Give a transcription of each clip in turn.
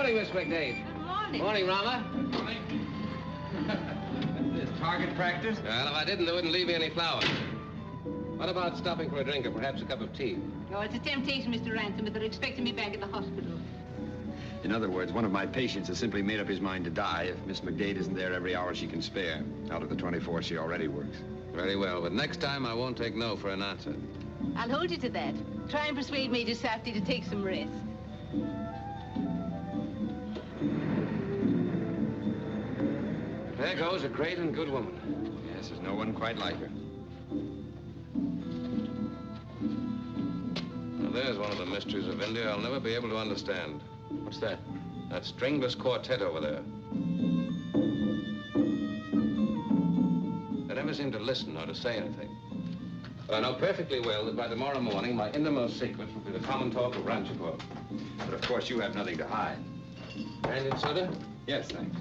morning, Miss McDade. Good morning. Morning, Rama. Morning. This target practice? Well, if I didn't, they wouldn't leave me any flowers. What about stopping for a drink or perhaps a cup of tea? Oh, it's a temptation, Mr. Ransome, but they're expecting me back at the hospital. In other words, one of my patients has simply made up his mind to die if Miss McDade isn't there every hour she can spare, out of the 24 she already works. Very well, but next time I won't take no for an answer. I'll hold you to that. Try and persuade Major Safti to take some rest. There goes a great and good woman. Yes, there's no one quite like her. Now, there's one of the mysteries of India I'll never be able to understand. What's that? That stringless quartet over there. They never seem to listen or to say anything. But I know perfectly well that by tomorrow morning, my innermost secrets will be the common talk of Ranchipur. But of course, you have nothing to hide. Brandy and soda? Yes, thanks.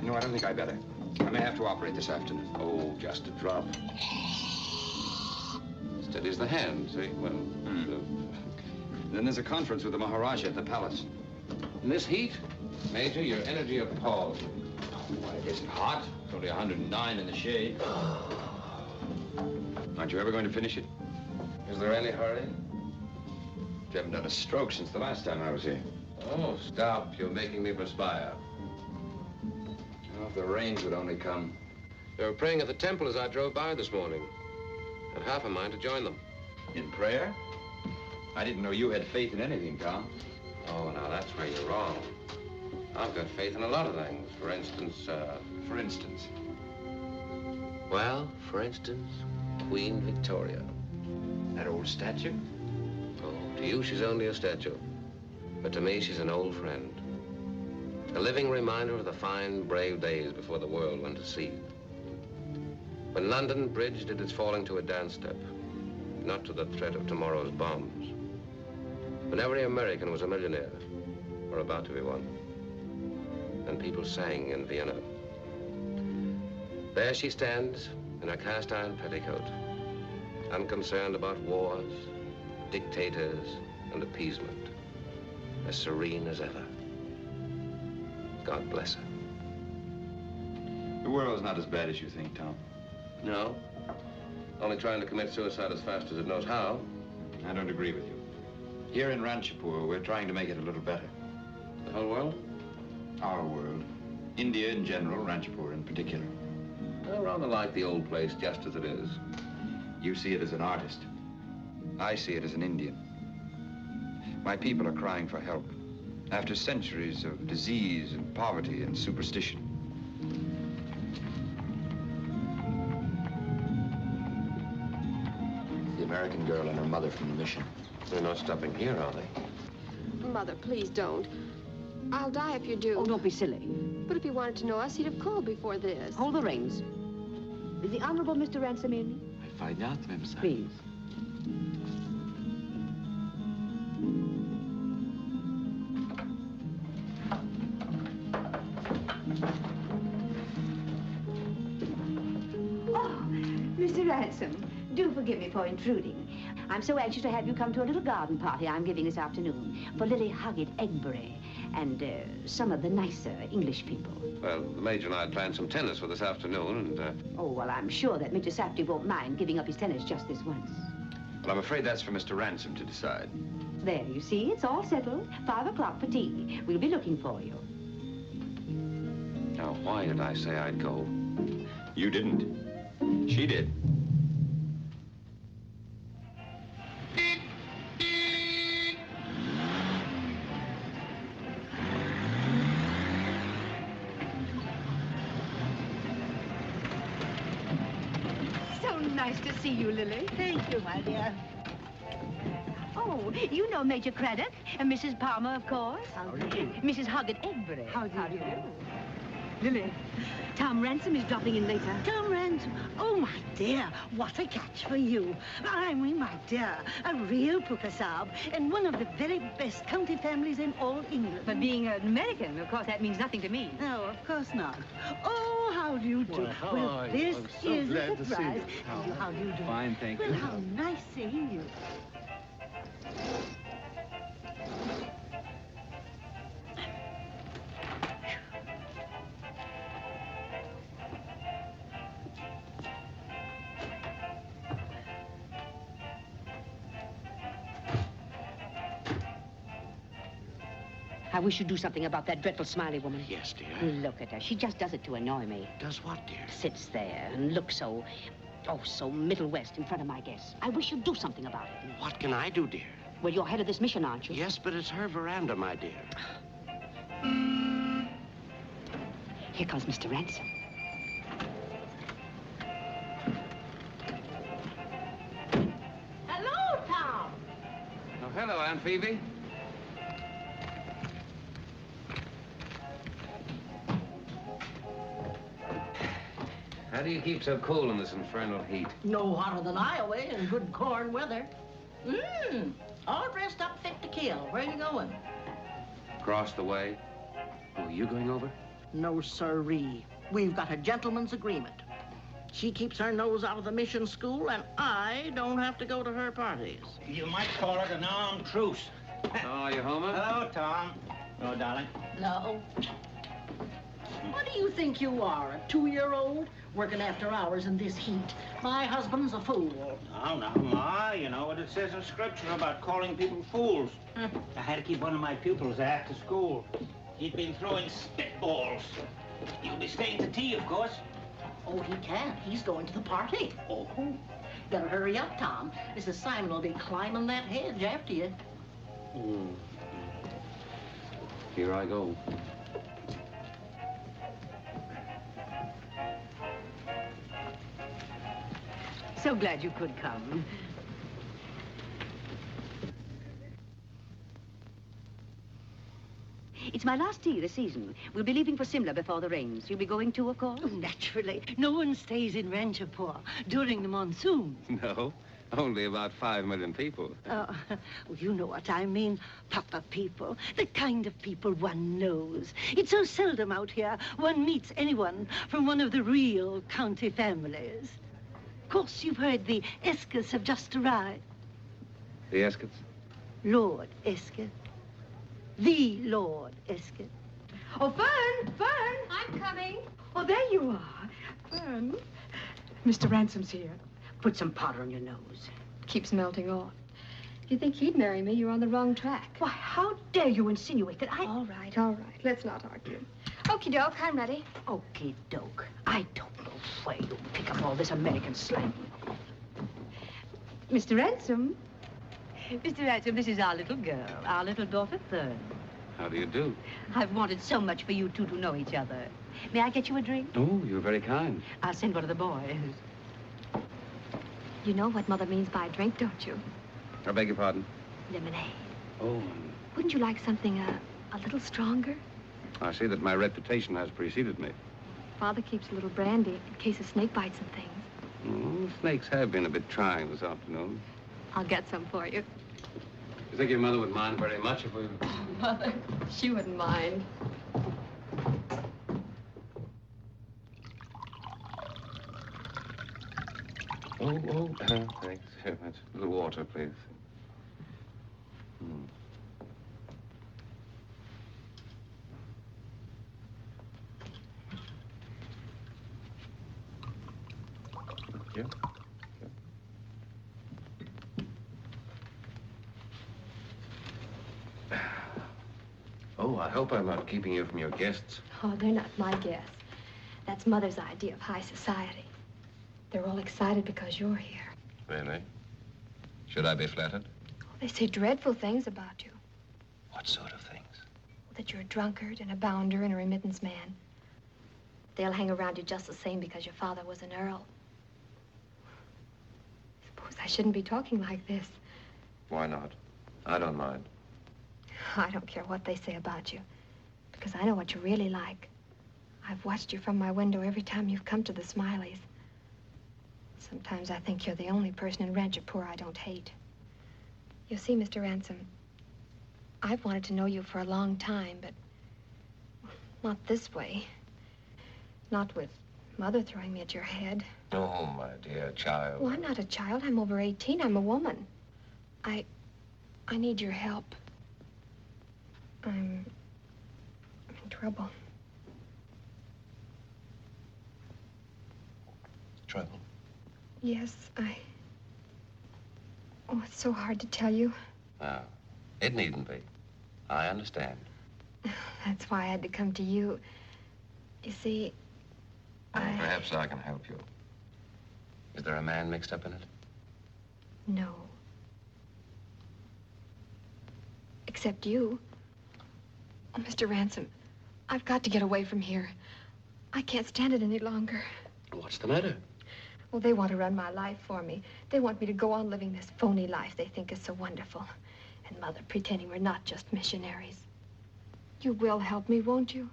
No, I don't think I better. I may have to operate this afternoon. Oh, just a drop. Steady as the hand, see? Well, Then there's a conference with the Maharaja at the palace. in this heat, Major, your energy appalls. Why, it isn't hot. It's only 109 in the shade. Aren't you ever going to finish it? Is there any hurry? You haven't done a stroke since the last time I was here. Oh, stop. You're making me perspire. Oh, if the rains would only come. They were praying at the temple as I drove by this morning. Had half a mind to join them. In prayer? I didn't know you had faith in anything, Tom. Oh, now that's where you're wrong. I've got faith in a lot of things. For instance, For instance? Well, for instance, Queen Victoria. That old statue? Oh, to you she's only a statue. But to me, she's an old friend. A living reminder of the fine, brave days before the world went to sea. When London Bridge did its falling to a dance step, not to the threat of tomorrow's bombs. When every American was a millionaire, or about to be one. And people sang in Vienna. There she stands in her cast-iron petticoat, unconcerned about wars, dictators, and appeasement, as serene as ever. God bless her. The world's not as bad as you think, Tom. No? Only trying to commit suicide as fast as it knows how. I don't agree with you. Here in Ranchipur, we're trying to make it a little better. The whole world? Our world. India in general, Ranchipur in particular. I rather like the old place just as it is. You see it as an artist. I see it as an Indian. My people are crying for help. After centuries of disease and poverty and superstition. The American girl and her mother from the mission. They're not stopping here, are they? Mother, please don't. I'll die if you do. Oh, don't be silly. But if he wanted to know us, he'd have called before this. Hold the reins. Is the Honorable Mr. Ransome in? I'll find out, Ma'am. Please. Oh, Mr. Ransome, do forgive me for intruding. I'm so anxious to have you come to a little garden party I'm giving this afternoon for Lily Huggett Egbury and some of the nicer English people. Well, the Major and I had planned some tennis for this afternoon, and, Oh, well, I'm sure that Mr. Safti won't mind giving up his tennis just this once. Well, I'm afraid that's for Mr. Ransome to decide. There, you see, it's all settled. 5 o'clock for tea. We'll be looking for you. Now, why did I say I'd go? You didn't. She did. Nice to see you, Lily. Thank you, my dear. Oh, you know Major Craddock and Mrs. Palmer, of course. How do you do? Mrs. Huggett Egbury. How do you do? Lily, Tom Ransome is dropping in later. Tom Ransom. Oh, my dear, what a catch for you. I mean, my dear, a real Pukasab and one of the very best county families in all England. But being an American, of course, that means nothing to me. No, of course not. Oh, how do you do? Well, how are you? This I'm so is glad a to see surprise. you. How do you do? Fine, thank Well, you. how nice seeing you. I wish you'd do something about that dreadful Smiley woman. Yes, dear. Look at her. She just does it to annoy me. Does what, dear? Sits there and looks so, so Middle West in front of my guests. I wish you'd do something about it. What can I do, dear? Well, you're head of this mission, aren't you? Yes, but it's her veranda, my dear. Here comes Mr. Ransom. Hello, Tom. Oh, hello, Aunt Phoebe. How do you keep so cool in this infernal heat? No hotter than Iowa in good corn weather. All dressed up fit to kill. Where you going? Across the way. Oh, are you going over? No, sirree. We've got a gentleman's agreement. She keeps her nose out of the mission school, and I don't have to go to her parties. You might call it an armed truce. Oh, are you home? Hello, Tom. Hello, darling. No. What do you think you are, a 2-year-old? Working after hours in this heat. My husband's a fool. Oh, no, Ma. You know what it says in Scripture about calling people fools. I had to keep one of my pupils after school. He'd been throwing spitballs. You'll be staying to tea, of course. Oh, he can't. He's going to the party. Oh. Better hurry up, Tom. Mrs. Simon will be climbing that hedge after you. Here I go. So glad you could come. It's my last tea this season. We'll be leaving for Simla before the rains. You'll be going too, of course? Oh, naturally. No one stays in Ranchipur during the monsoon. No, only about 5 million people. Well, you know what I mean. Proper people. The kind of people one knows. It's so seldom out here one meets anyone from one of the real county families. Of course, you've heard the Eskeths have just arrived. The Eskeths? Lord Esketh. The Lord Esketh. Oh, Fern! Fern! I'm coming. Oh, there you are. Fern. Mr. Ransom's here. Put some powder on your nose. Keeps melting off. If you think he'd marry me, you're on the wrong track. Why, how dare you insinuate that I... All right, all right. Let's not argue. Okie doke, I'm ready. Okie doke. I don't know where you pick up all this American slang. Mr. Ransom. Mr. Ransom, this is our little girl, our little daughter, Fern. How do you do? I've wanted so much for you two to know each other. May I get you a drink? Oh, you're very kind. I'll send one of the boys. You know what Mother means by a drink, don't you? I beg your pardon? Lemonade. Oh, Wouldn't you like something a little stronger? I see that my reputation has preceded me. Father keeps a little brandy in case of snake bites and things. Snakes have been a bit trying this afternoon. I'll get some for you. You think your mother would mind very much if we... Mother, she wouldn't mind. Thanks very much. A little water, please. Thank you. Oh, I hope I'm not keeping you from your guests. Oh, they're not my guests. That's Mother's idea of high society. They're all excited because you're here. Really? Should I be flattered? Oh, they say dreadful things about you. What sort of things? That you're a drunkard and a bounder and a remittance man. They'll hang around you just the same because your father was an earl. Suppose I shouldn't be talking like this. Why not? I don't mind. I don't care what they say about you, because I know what you're really like. I've watched you from my window every time you've come to the Smileys. Sometimes I think you're the only person in Ranchipur I don't hate. You see, Mr. Ransom, I've wanted to know you for a long time, but not this way. Not with Mother throwing me at your head. Oh, my dear child. Well, I'm not a child. I'm over 18. I'm a woman. I need your help. I'm in trouble. Trouble? Yes, Oh, it's so hard to tell you. Now, it needn't be. I understand. That's why I had to come to you. You see, Perhaps I can help you. Is there a man mixed up in it? No. Except you. Oh, Mr. Ransome, I've got to get away from here. I can't stand it any longer. What's the matter? Well, they want to run my life for me. They want me to go on living this phony life they think is so wonderful. And Mother pretending we're not just missionaries. You will help me, won't you?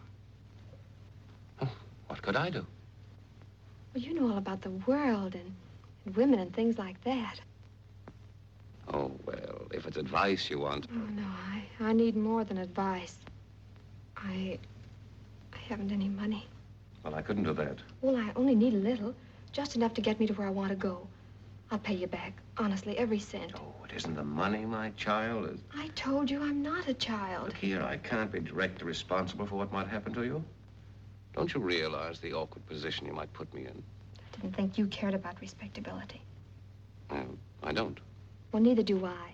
Oh, what could I do? Well, you know all about the world and women and things like that. Oh, well, if it's advice you want. Oh, no, I need more than advice. I haven't any money. Well, I couldn't do that. Well, I only need a little. Just enough to get me to where I want to go. I'll pay you back, honestly, every cent. Oh, it isn't the money, my child. I told you I'm not a child. Look here, I can't be directly responsible for what might happen to you. Don't you realize the awkward position you might put me in? I didn't think you cared about respectability. Well, I don't. Well, neither do I.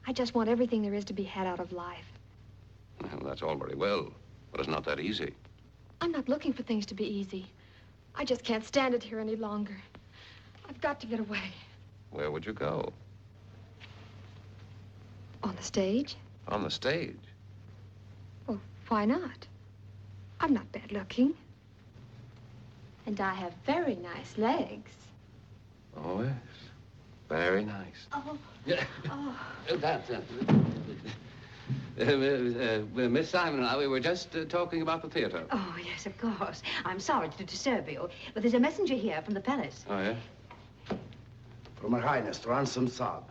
I just want everything there is to be had out of life. Well, that's all very well, but it's not that easy. I'm not looking for things to be easy. I just can't stand it here any longer. I've got to get away. Where would you go? On the stage? On the stage? Well, why not? I'm not bad looking. And I have very nice legs. Oh, yes. Very nice. Oh. Yeah. Oh. Miss Simon and I, we were just talking about the theater. Oh, yes, of course. I'm sorry to disturb you, but there's a messenger here from the palace. Oh, yeah? From Her Highness, Ransome Saab.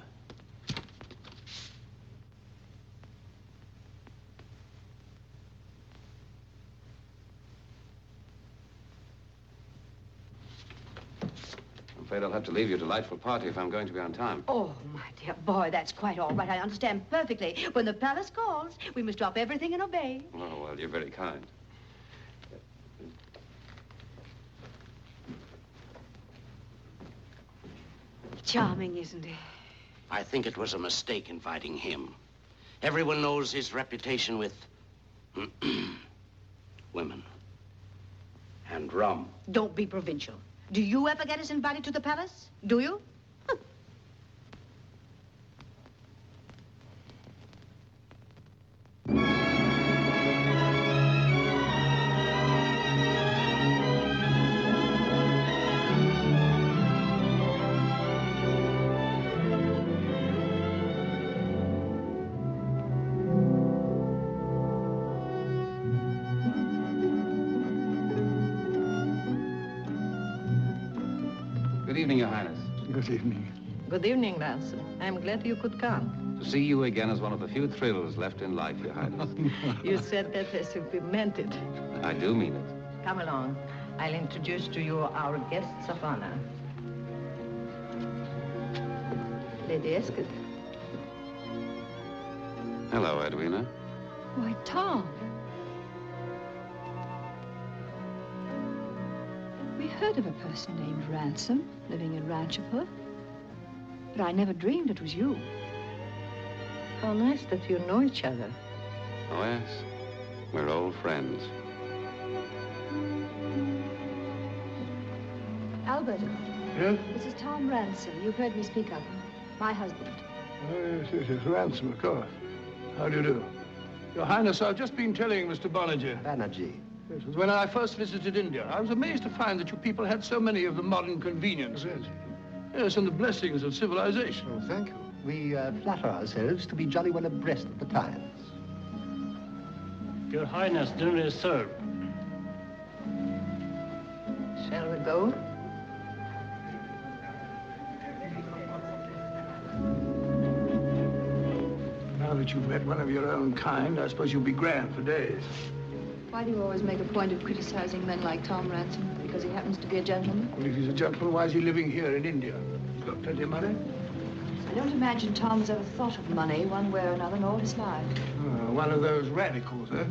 I'm afraid I'll have to leave your delightful party if I'm going to be on time. Oh, my dear boy, that's quite all right. I understand perfectly. When the palace calls, we must drop everything and obey. Oh, well, you're very kind. Charming, isn't he? I think it was a mistake inviting him. Everyone knows his reputation with women and rum. Don't be provincial. Do you ever get us invited to the palace? Do you? Good evening, Your Highness. Good evening. Good evening, Ransom. I'm glad you could come. To see you again is one of the few thrills left in life, Your Highness. You said that as if you meant it. I do mean it. Come along. I'll introduce to you our guests of honor. Lady Esketh. Hello, Edwina. Why, Tom. We heard of a person named Ransome living in Ranchipur, but I never dreamed it was you. How nice that you know each other. Oh, yes. We're old friends. Albert. Yes? This is Tom Ransome. You've heard me speak of him. My husband. Oh, yes, Ransome, of course. How do you do? Your Highness, I've just been telling Mr. Banerjee. Banerjee. Yes, it was when I first visited India. I was amazed to find that you people had so many of the modern conveniences. Yes, and the blessings of civilization. Oh, thank you. We flatter ourselves to be jolly well abreast of the times. Your Highness, dinner is served. Shall we go? Now that you've met one of your own kind, I suppose you'll be grand for days. Why do you always make a point of criticizing men like Tom Ransome? Because he happens to be a gentleman? Well, if he's a gentleman, why is he living here in India? He's got plenty of money. I don't imagine Tom has ever thought of money one way or another in all his life. One of those radicals, eh?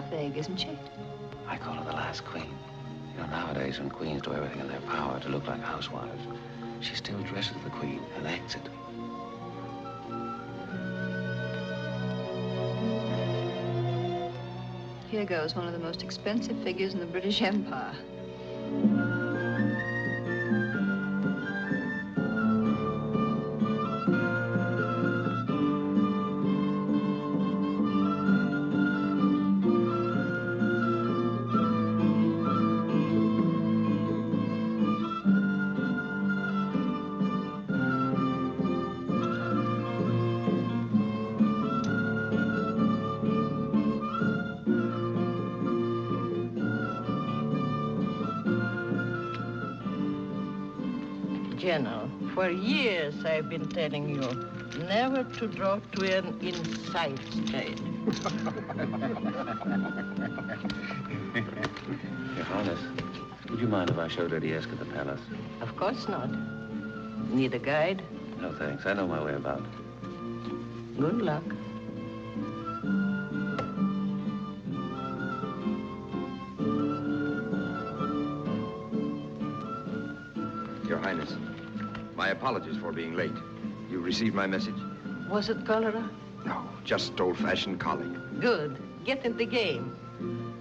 so vague, isn't she? I call her the last queen. You know, nowadays when queens do everything in their power to look like housewives, she still dresses the queen and acts it. Here goes one of the most expensive figures in the British Empire. General, for years I've been telling you never to draw to an inside trade. Your Highness, would you mind if I showed Lady Esketh the palace? Of course not. Need a guide? No, thanks. I know my way about. Good luck. Your Highness, my apologies for being late. You received my message? Was it cholera? No, just old-fashioned colic. Good. Get in the game.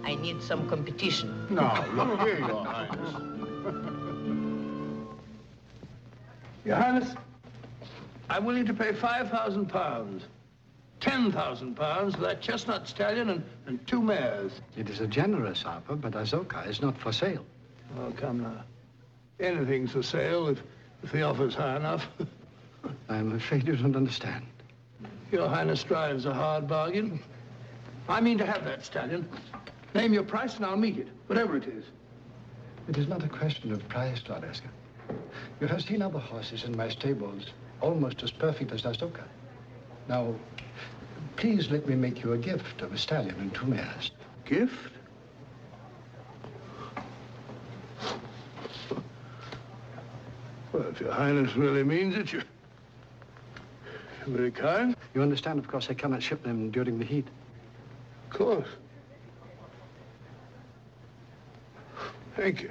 I need some competition. Now, look here, Your Highness. Your Highness, I'm willing to pay £5,000. £10,000 for that chestnut stallion and 2 mares. It is a generous offer, but Azoka is not for sale. Oh, come now. Anything's for sale if the offer's high enough. I'm afraid you don't understand. Your Highness drives a hard bargain. I mean to have that stallion. Name your price and I'll meet it, whatever it is. It is not a question of price, Lord Esketh. You have seen other horses in my stables, almost as perfect as Azoka. Now, please let me make you a gift of a stallion and 2 mares. Gift? Well, if Your Highness really means it, you're very kind. You understand, of course, I cannot ship them during the heat. Of course. Thank you.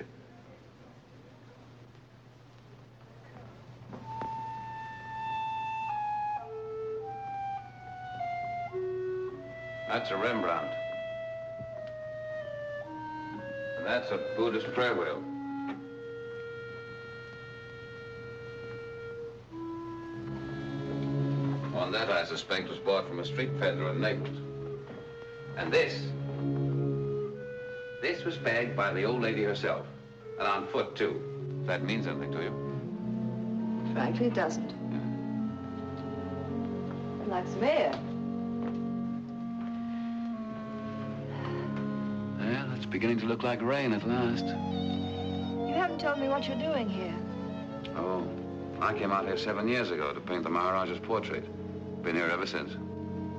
That's a Rembrandt. And that's a Buddhist prayer wheel. One that I suspect was bought from a street peddler in Naples. And this was bagged by the old lady herself, and on foot, too. If that means anything to you. Frankly, it doesn't. Like some air. Well, it's beginning to look like rain at last. You haven't told me what you're doing here. Oh, I came out here 7 years ago to paint the Maharaja's portrait. Been here ever since.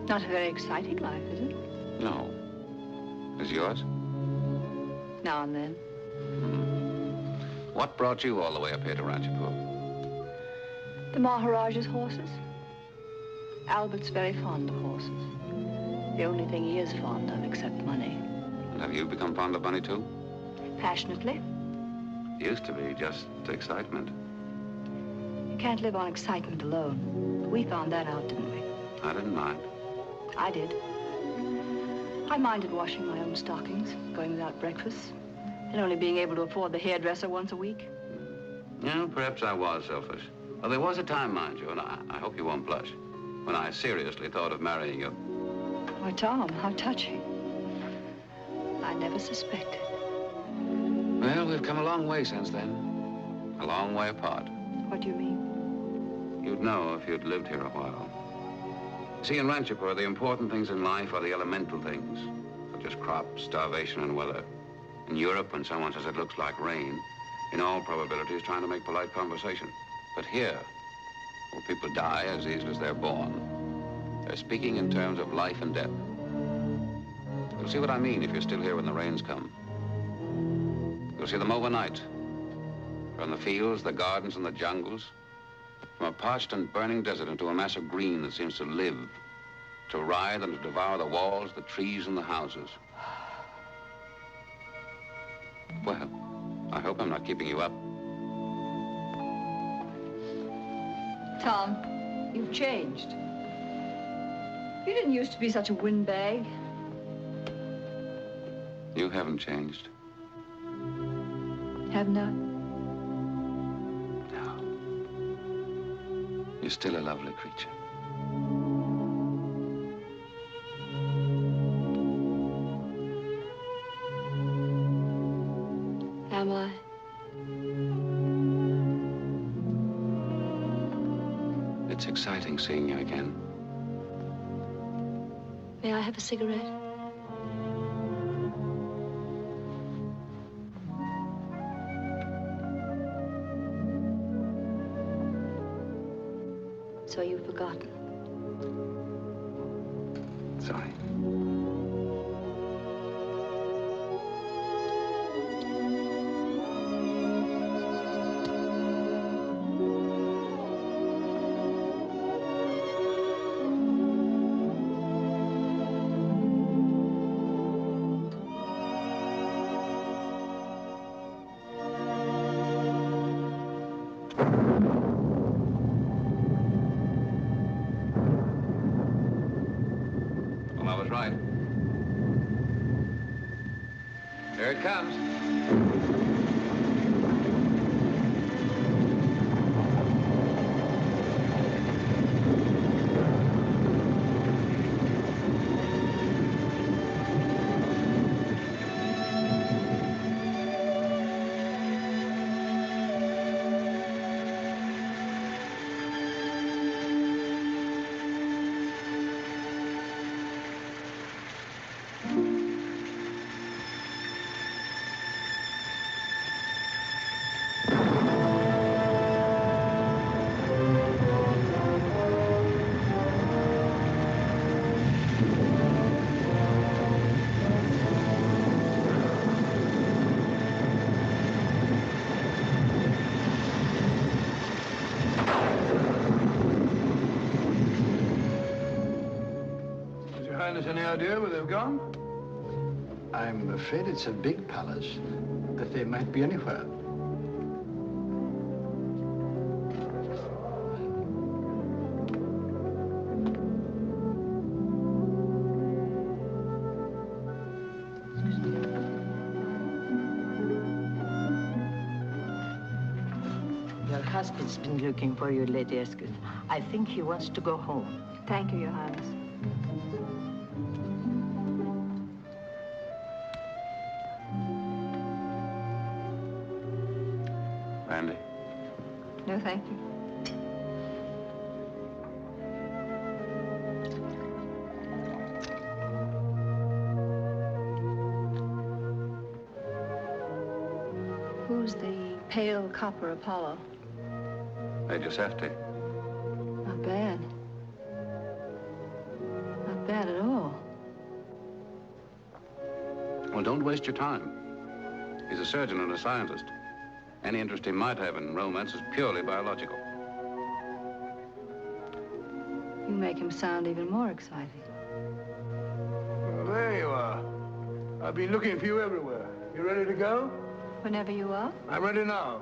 Not a very exciting life, is it? No. Is yours? Now and then. What brought you all the way up here to Ranchipur? The Maharaja's horses. Albert's very fond of horses. The only thing he is fond of, except money. And have you become fond of money, too? Passionately. Used to be just excitement. You can't live on excitement alone. We found that out, didn't we? I didn't mind. I did. I minded washing my own stockings, going without breakfast, and only being able to afford the hairdresser once a week. Yeah, perhaps I was selfish. Well, there was a time, mind you, and I hope you won't blush, when I seriously thought of marrying you. Why, Tom, how touching. I never suspected. Well, we've come a long way since then. A long way apart. What do you mean? You'd know if you'd lived here a while. See, in Ranchipur, the important things in life are the elemental things, such as crops, starvation, and weather. In Europe, when someone says it looks like rain, in all probability is trying to make polite conversation. But here, where people die as easily as they're born, they're speaking in terms of life and death. You'll see what I mean if you're still here when the rains come. You'll see them overnight. From the fields, the gardens, and the jungles. From a parched and burning desert into a mass of green that seems to live, to writhe and to devour the walls, the trees, and the houses. Well, I hope I'm not keeping you up. Tom, you've changed. You didn't used to be such a windbag. You haven't changed. Have not? No. You're still a lovely creature. Am I? It's exciting seeing you again. May I have a cigarette? So you've forgotten. Sorry. Well, I was right. Here it comes. Any idea where they've gone? I'm afraid it's a big palace, that they might be anywhere. Your husband's been looking for you, Lady Esketh. I think he wants to go home. Thank you, Your Highness. Randy? No, thank you. Who's the pale copper Apollo? Major Safti. Not bad. Not bad at all. Well, don't waste your time. He's a surgeon and a scientist. Any interest he might have in romance is purely biological. You make him sound even more exciting. Well, there you are. I've been looking for you everywhere. You ready to go? Whenever you are. I'm ready now.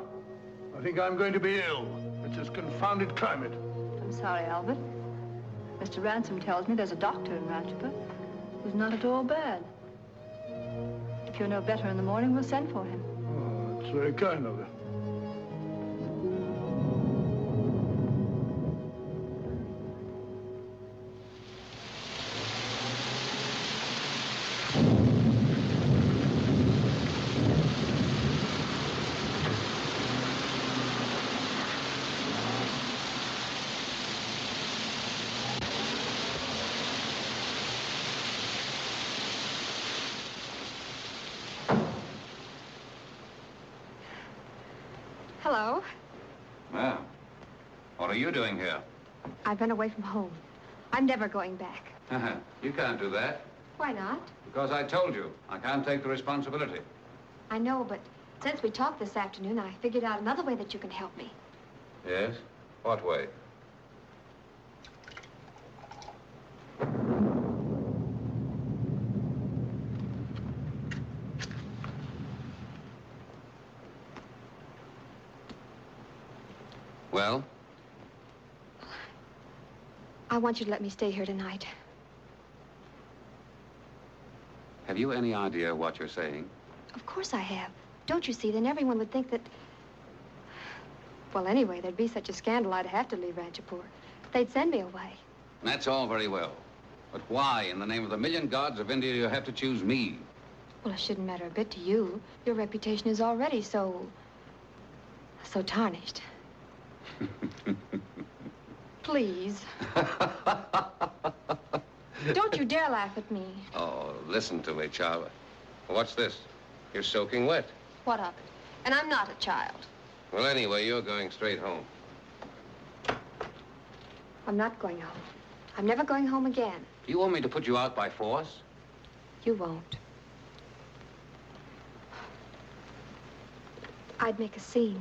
I think I'm going to be ill. It's this confounded climate. I'm sorry, Albert. Mr. Ransome tells me there's a doctor in Ranchipur who's not at all bad. If you're no better in the morning, we'll send for him. Oh, that's very kind of you. Hello. Well, what are you doing here? I've been away from home. I'm never going back. You can't do that. Why not? Because I told you, I can't take the responsibility. I know, but since we talked this afternoon, I figured out another way that you can help me. Yes? What way? Well? I want you to let me stay here tonight. Have you any idea what you're saying? Of course I have. Don't you see? Then everyone would think that... Well, anyway, there'd be such a scandal I'd have to leave Ranchipur. They'd send me away. That's all very well. But why, in the name of the million gods of India, do you have to choose me? Well, it shouldn't matter a bit to you. Your reputation is already so tarnished. Please. Don't you dare laugh at me. Oh, listen to me, child. What's this? You're soaking wet. What of it? And I'm not a child. Well, anyway, you're going straight home. I'm not going home. I'm never going home again. Do you want me to put you out by force? You won't. I'd make a scene.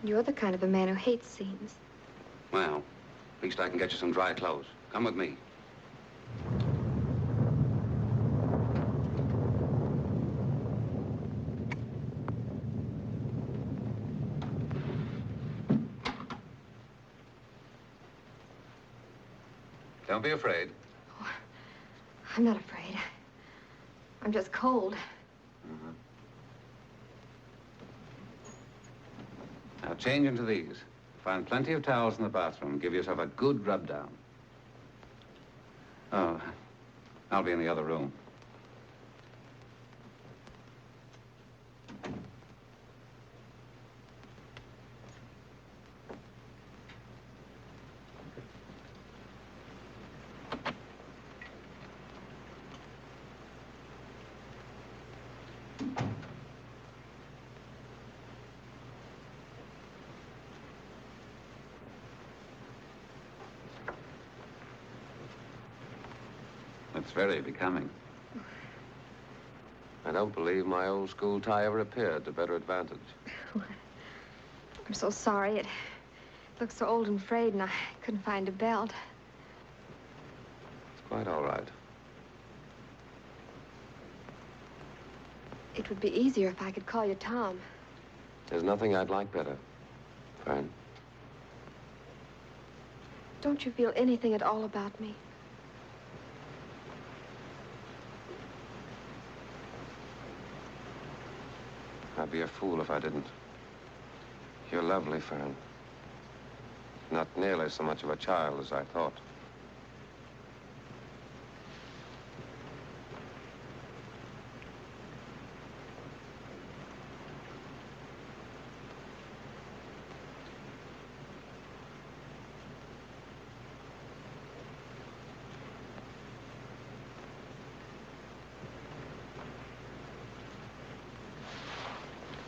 You're the kind of a man who hates scenes. Well, at least I can get you some dry clothes. Come with me. Don't be afraid. Oh, I'm not afraid. I'm just cold. Now change into these. Find plenty of towels in the bathroom. Give yourself a good rub down. Oh, I'll be in the other room. It's very becoming. I don't believe my old school tie ever appeared to better advantage. I'm so sorry. It looks so old and frayed, and I couldn't find a belt. It's quite all right. It would be easier if I could call you Tom. There's nothing I'd like better, Fern. Don't you feel anything at all about me? I'd be a fool if I didn't. You're lovely, Fern. Not nearly so much of a child as I thought.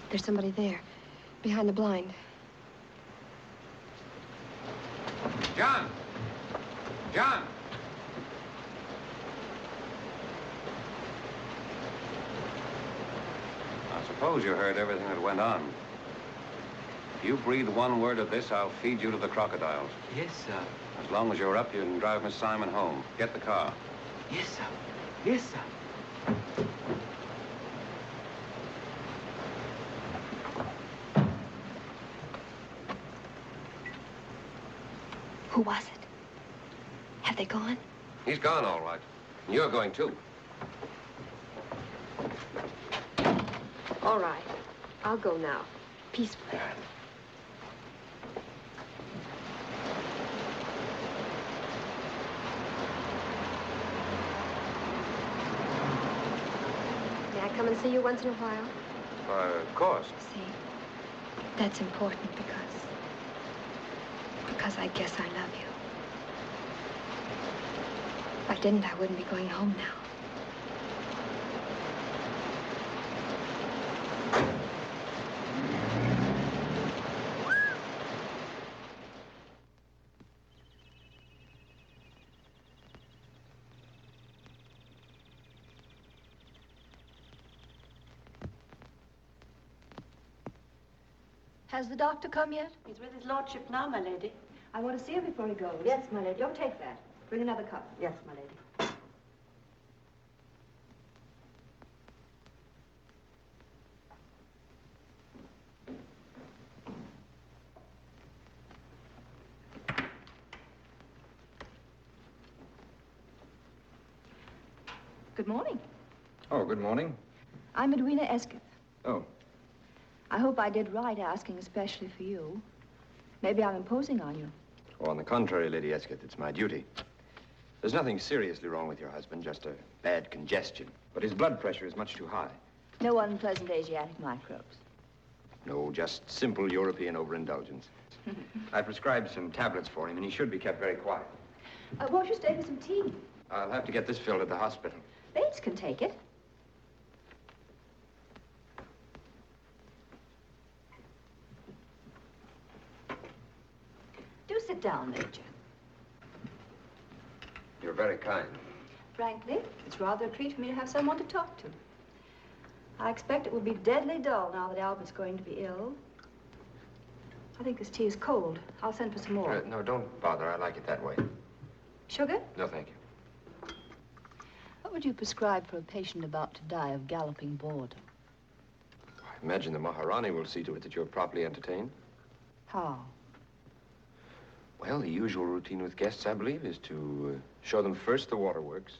There's somebody there, behind the blind. John! John! I suppose you heard everything that went on. If you breathe one word of this, I'll feed you to the crocodiles. Yes, sir. As long as you're up, you can drive Miss Simon home. Get the car. Yes, sir. Yes, sir. Who was it? Have they gone? He's gone, all right. And you're going, too. All right. I'll go now. Peacefully. May I come and see you once in a while? Of course. See, that's important because I guess I love you. If I didn't, I wouldn't be going home now. Has the doctor come yet? He's with his lordship now, my lady. I want to see him before he goes. Yes, my lady. Don't take that. Bring another cup. Yes, my lady. Good morning. Oh, good morning. I'm Edwina Esketh. Oh. I hope I did right asking especially for you. Maybe I'm imposing on you. Oh, on the contrary, Lady Esketh, it's my duty. There's nothing seriously wrong with your husband, just a bad congestion. But his blood pressure is much too high. No unpleasant Asiatic microbes. No, just simple European overindulgence. I prescribed some tablets for him, and he should be kept very quiet. Won't you stay for some tea? I'll have to get this filled at the hospital. Bates can take it. Do sit down, Major. You're very kind. Frankly, it's rather a treat for me to have someone to talk to. I expect it will be deadly dull now that Albert's going to be ill. I think this tea is cold. I'll send for some more. No, don't bother. I like it that way. Sugar? No, thank you. What would you prescribe for a patient about to die of galloping boredom? I imagine the Maharani will see to it that you're properly entertained. How? Well, the usual routine with guests, I believe, is to show them first the waterworks,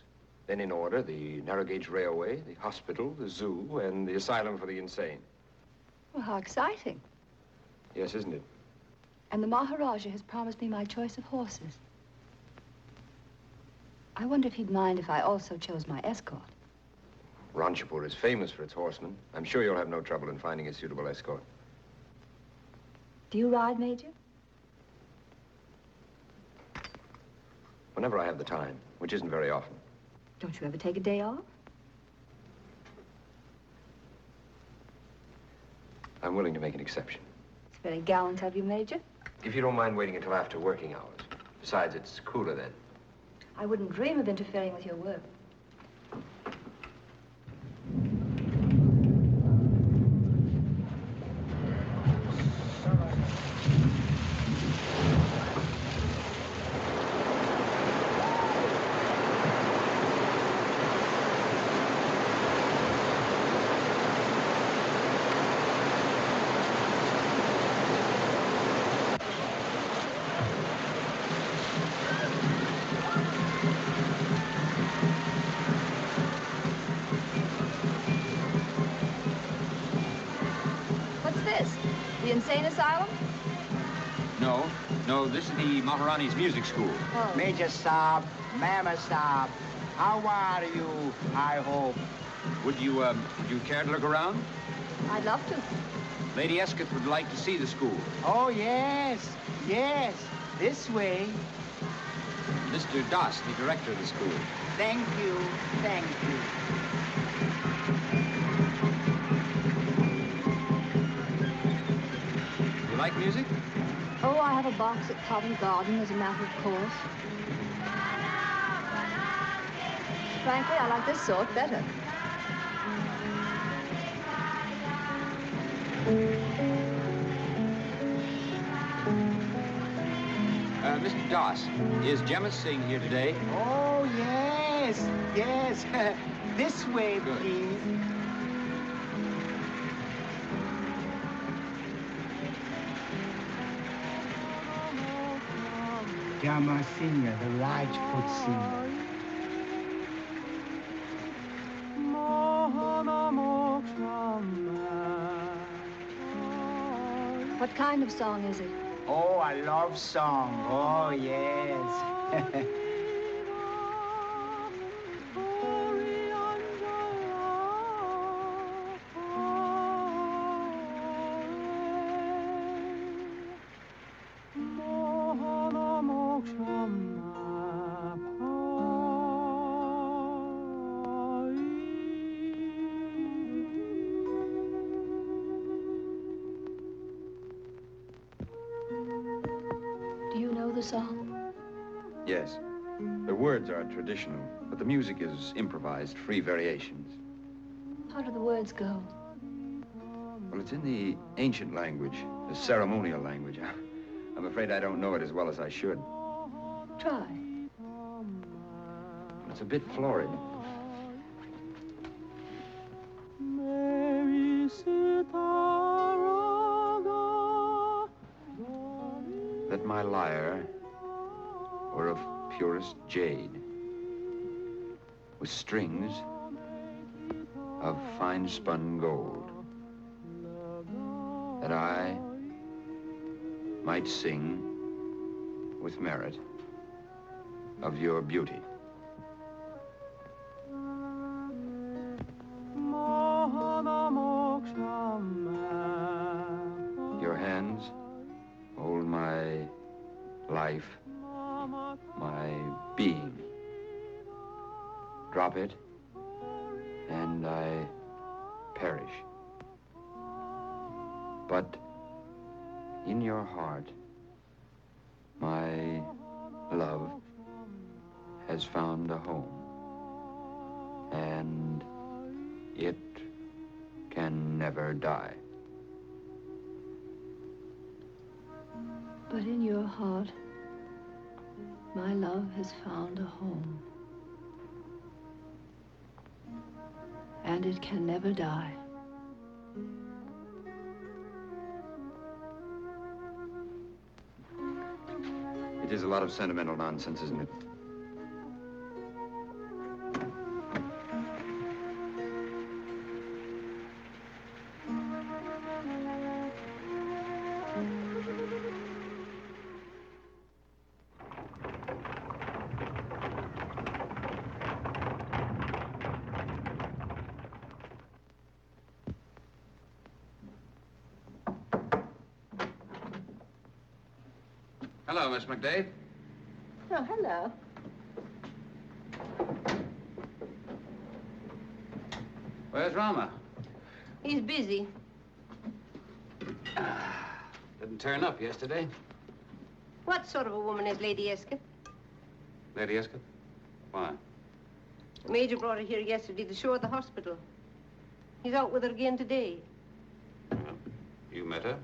then in order the narrow gauge railway, the hospital, the zoo, and the asylum for the insane. Well, how exciting. Yes, isn't it? And the Maharaja has promised me my choice of horses. I wonder if he'd mind if I also chose my escort. Ranchipur is famous for its horsemen. I'm sure you'll have no trouble in finding a suitable escort. Do you ride, Major? Whenever I have the time, which isn't very often. Don't you ever take a day off? I'm willing to make an exception. It's very gallant of you, Major. If you don't mind waiting until after working hours. Besides, it's cooler then. I wouldn't dream of interfering with your work. The insane asylum? No, this is the Maharani's music school. Oh. Major Saab, Mama Saab, how are you, I hope? Would you care to look around? I'd love to. Lady Esketh would like to see the school. Oh, yes, this way. Mr. Das, the director of the school. Thank you. You like music? Oh, I have a box at Covent Garden as a matter of course. Frankly, I like this sort better. Mr. Das, is Gemma Singh here today? Oh, yes. This way, good. Please. Gamma singer, the Rajput singer. What kind of song is it? Oh, a love song. Oh, yes. Do you know the song? Yes. The words are traditional, but the music is improvised, free variations. How do the words go? Well, it's in the ancient language, the ceremonial language. I'm afraid I don't know it as well as I should. Try. It's a bit florid. That my lyre were of purest jade, with strings of fine-spun gold, that I might sing with merit of your beauty. Your hands hold my life, my being. Drop it, and I perish. But in your heart, my love has found a home, and it can never die. But in your heart, my love has found a home, and it can never die. It is a lot of sentimental nonsense, isn't it? Hello, Miss McDade. Oh, hello. Where's Rama? He's busy. Didn't turn up yesterday. What sort of a woman is Lady Esketh? Lady Esketh? Why? The Major brought her here yesterday to show her the hospital. He's out with her again today. You met her?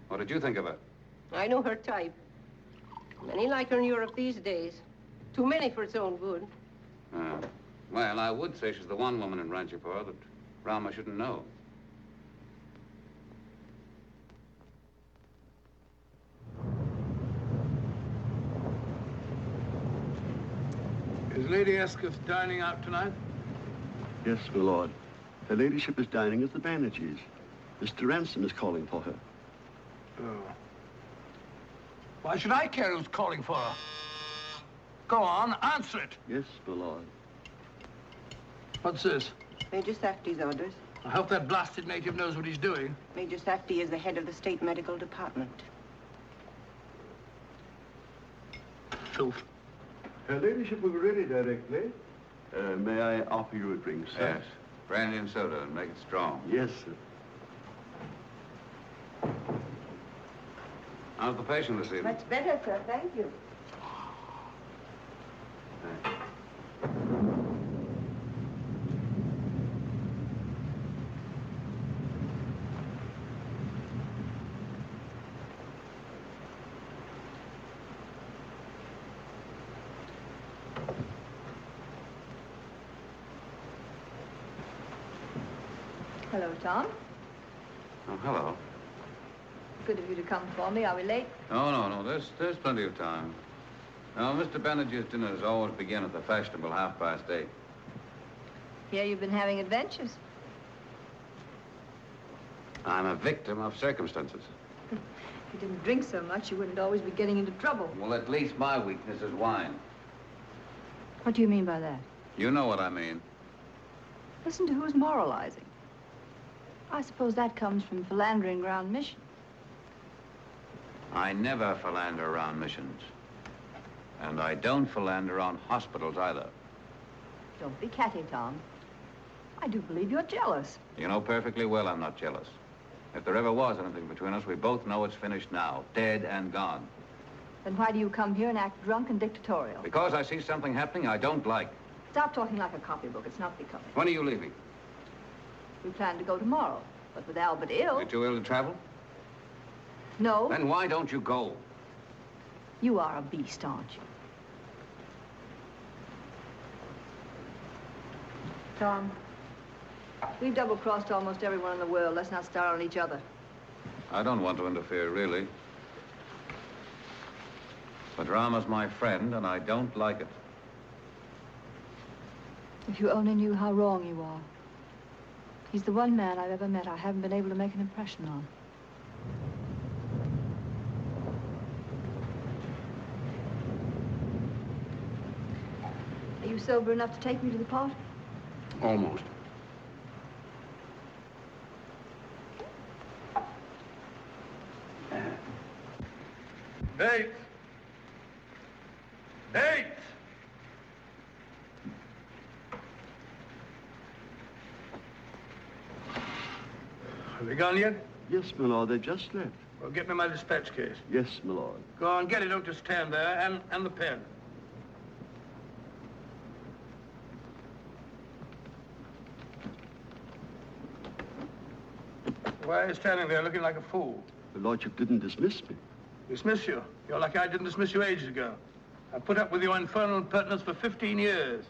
What did you think of her? I know her type. Many like her in Europe these days. Too many for its own good. Well, I would say she's the one woman in Ranchipur that Rama shouldn't know. Is Lady Esketh dining out tonight? Yes, my lord. Her ladyship is dining at the Banerjees. Mr. Ransome is calling for her. Oh. Why should I care who's calling for her? Go on, answer it. Yes, my lord. What's this? Major Safti's orders. I hope that blasted native knows what he's doing. Major Safti is the head of the state medical department. Filth. Her ladyship will be ready directly. May I offer you a drink, sir? Yes. Brandy and soda, and make it strong. Yes, sir. How's the patient this evening? Much better, sir. Thank you. Hello, Tom. Oh, hello. Good of you to come for me. Are we late? No. There's plenty of time. Now, Mr. Banerjee's dinners always begin at the fashionable 8:30. Hear you've been having adventures. I'm a victim of circumstances. If you didn't drink so much, you wouldn't always be getting into trouble. Well, at least my weakness is wine. What do you mean by that? You know what I mean. Listen to who's moralizing. I suppose that comes from philandering around missions. I never philander around missions. And I don't philander around hospitals either. Don't be catty, Tom. I do believe you're jealous. You know perfectly well I'm not jealous. If there ever was anything between us, we both know it's finished now. Dead and gone. Then why do you come here and act drunk and dictatorial? Because I see something happening I don't like. Stop talking like a copybook. It's not becoming. When are you leaving? We plan to go tomorrow, but with Albert ill... You're too ill to travel? No. Then why don't you go? You are a beast, aren't you? Tom, we've double-crossed almost everyone in the world. Let's not star on each other. I don't want to interfere, really. But Rama's my friend, and I don't like it. If you only knew how wrong you are. He's the one man I've ever met I haven't been able to make an impression on. Are you sober enough to take me to the party? Almost. Eight. Eight. Have they gone yet? Yes, my lord, they've just left. Well, get me my dispatch case. Yes, my lord. Go on, get it. Don't just stand there. And the pen. Why are you standing there looking like a fool? The lordship didn't dismiss me. Dismiss you? You're lucky I didn't dismiss you ages ago. I put up with your infernal impertinence for 15 years.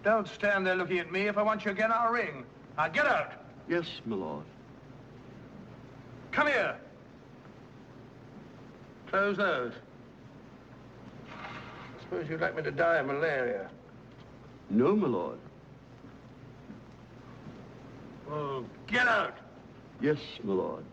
Don't stand there looking at me. If I want you again, I'll ring. Now, get out. Yes, my lord. Come here. Close those. I suppose you'd like me to die of malaria. No, my lord. Oh, get out. Yes, my lord.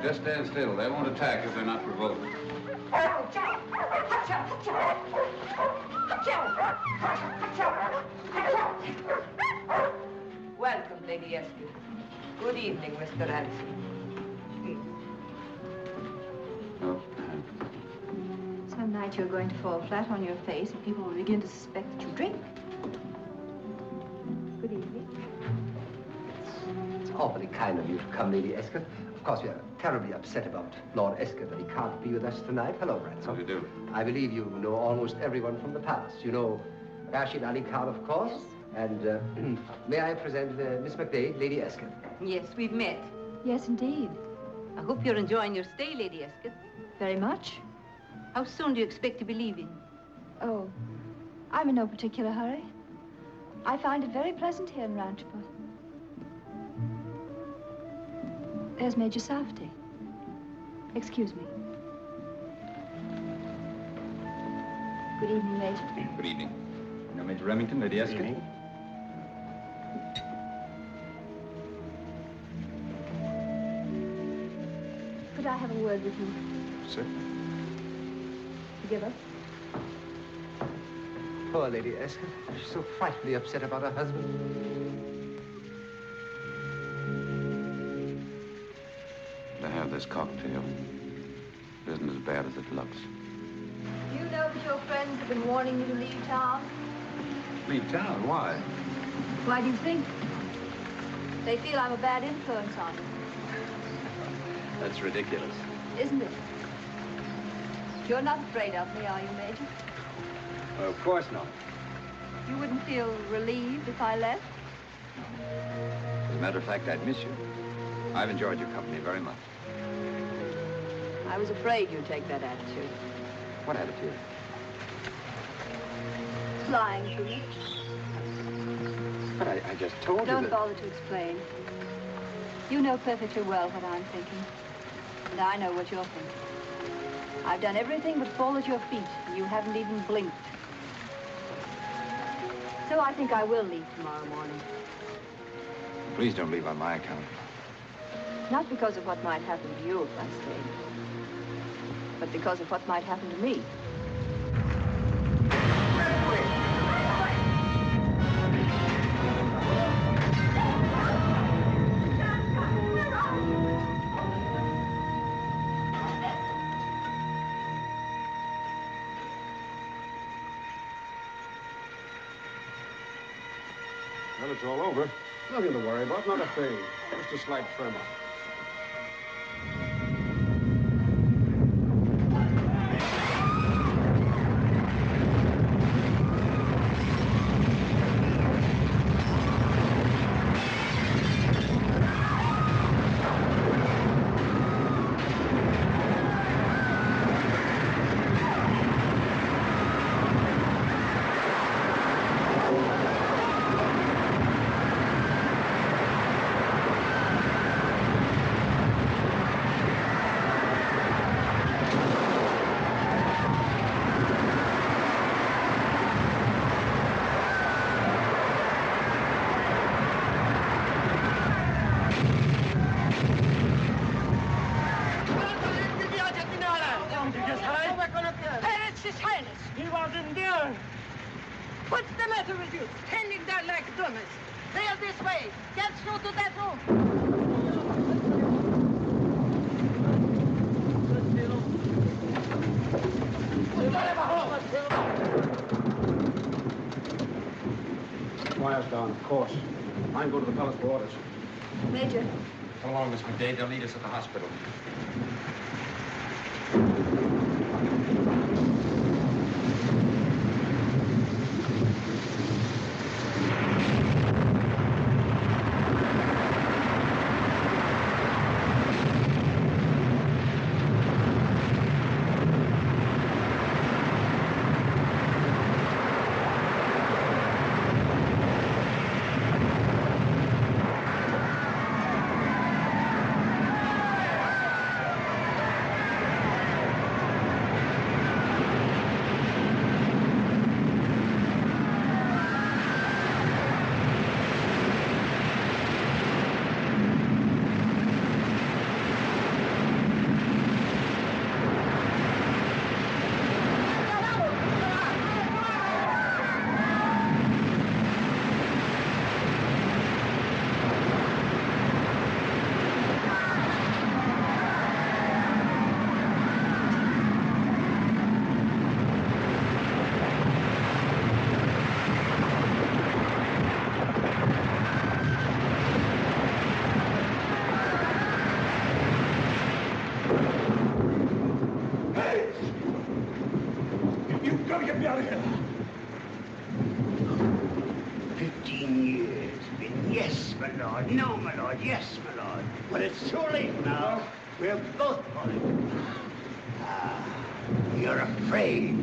Just stand still. They won't attack if they're not provoked. Welcome, Lady Esketh. Good evening, Mr. Ransome. Some night you're going to fall flat on your face and people will begin to suspect that you drink. Good evening. It's awfully kind of you to come, Lady Esketh. Of course, we are terribly upset about Lord Esketh that he can't be with us tonight. Hello, Brent. How do you do? I believe you know almost everyone from the palace. You know Rashid Ali Khan, of course. Yes. And may I present Miss McDade, Lady Esketh? Yes, we've met. Yes, indeed. I hope you're enjoying your stay, Lady Esketh. Very much. How soon do you expect to be leaving? Oh, I'm in no particular hurry. I find it very pleasant here in Ranchipur. There's Major Safti. Excuse me. Good evening, Major. Good evening. You know Major Remington, Lady Esketh? Could I have a word with you? Certainly. Forgive us. Poor Lady Esketh. She's so frightfully upset about her husband. To have this cocktail. It isn't as bad as it looks. Do you know that your friends have been warning you to leave town? Leave town? Why? Why do you think? They feel I'm a bad influence on you. That's ridiculous. Isn't it? You're not afraid of me, are you, Major? Well, of course not. You wouldn't feel relieved if I left? As a matter of fact, I'd miss you. I've enjoyed your company very much. I was afraid you'd take that attitude. What attitude? Lying to me. But I just told you Don't that... bother to explain. You know perfectly well what I'm thinking. And I know what you're thinking. I've done everything but fall at your feet, and you haven't even blinked. So I think I will leave tomorrow morning. Please don't leave on my account. Not because of what might happen to you if I stayed, but because of what might happen to me. Well, it's all over. Nothing to worry about, not a thing. Just a slight firm up. His Highness. He wasn't there. What's the matter with you? Standing there like dummies. They're this way. Get through to that room. Wire's down, of course. Mine go to the palace for orders. Major. So long, Miss McDade. They'll lead us at the hospital. No, my lord. Yes, my lord. But it's too late now. We're both pulling. Ah, you're afraid.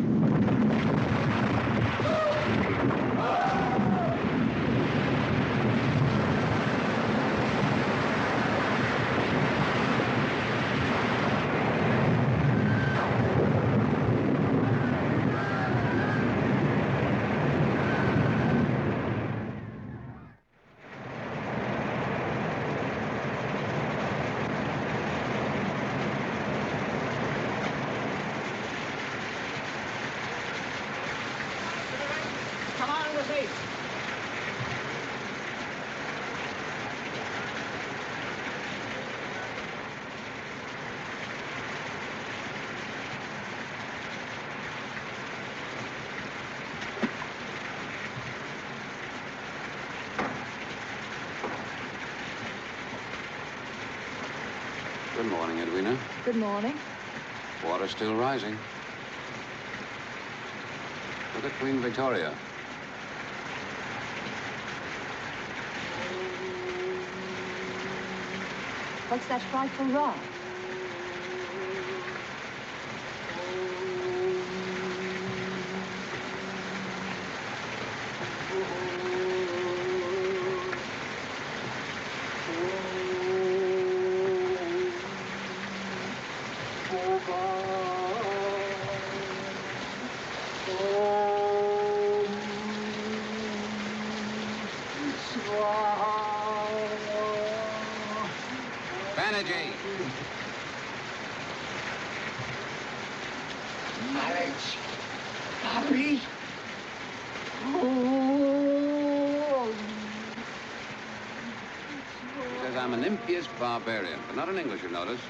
Good morning, Edwina. Good morning. Water's still rising. Look at Queen Victoria. What's that frightful roar? Barbarian, but not an English, you notice.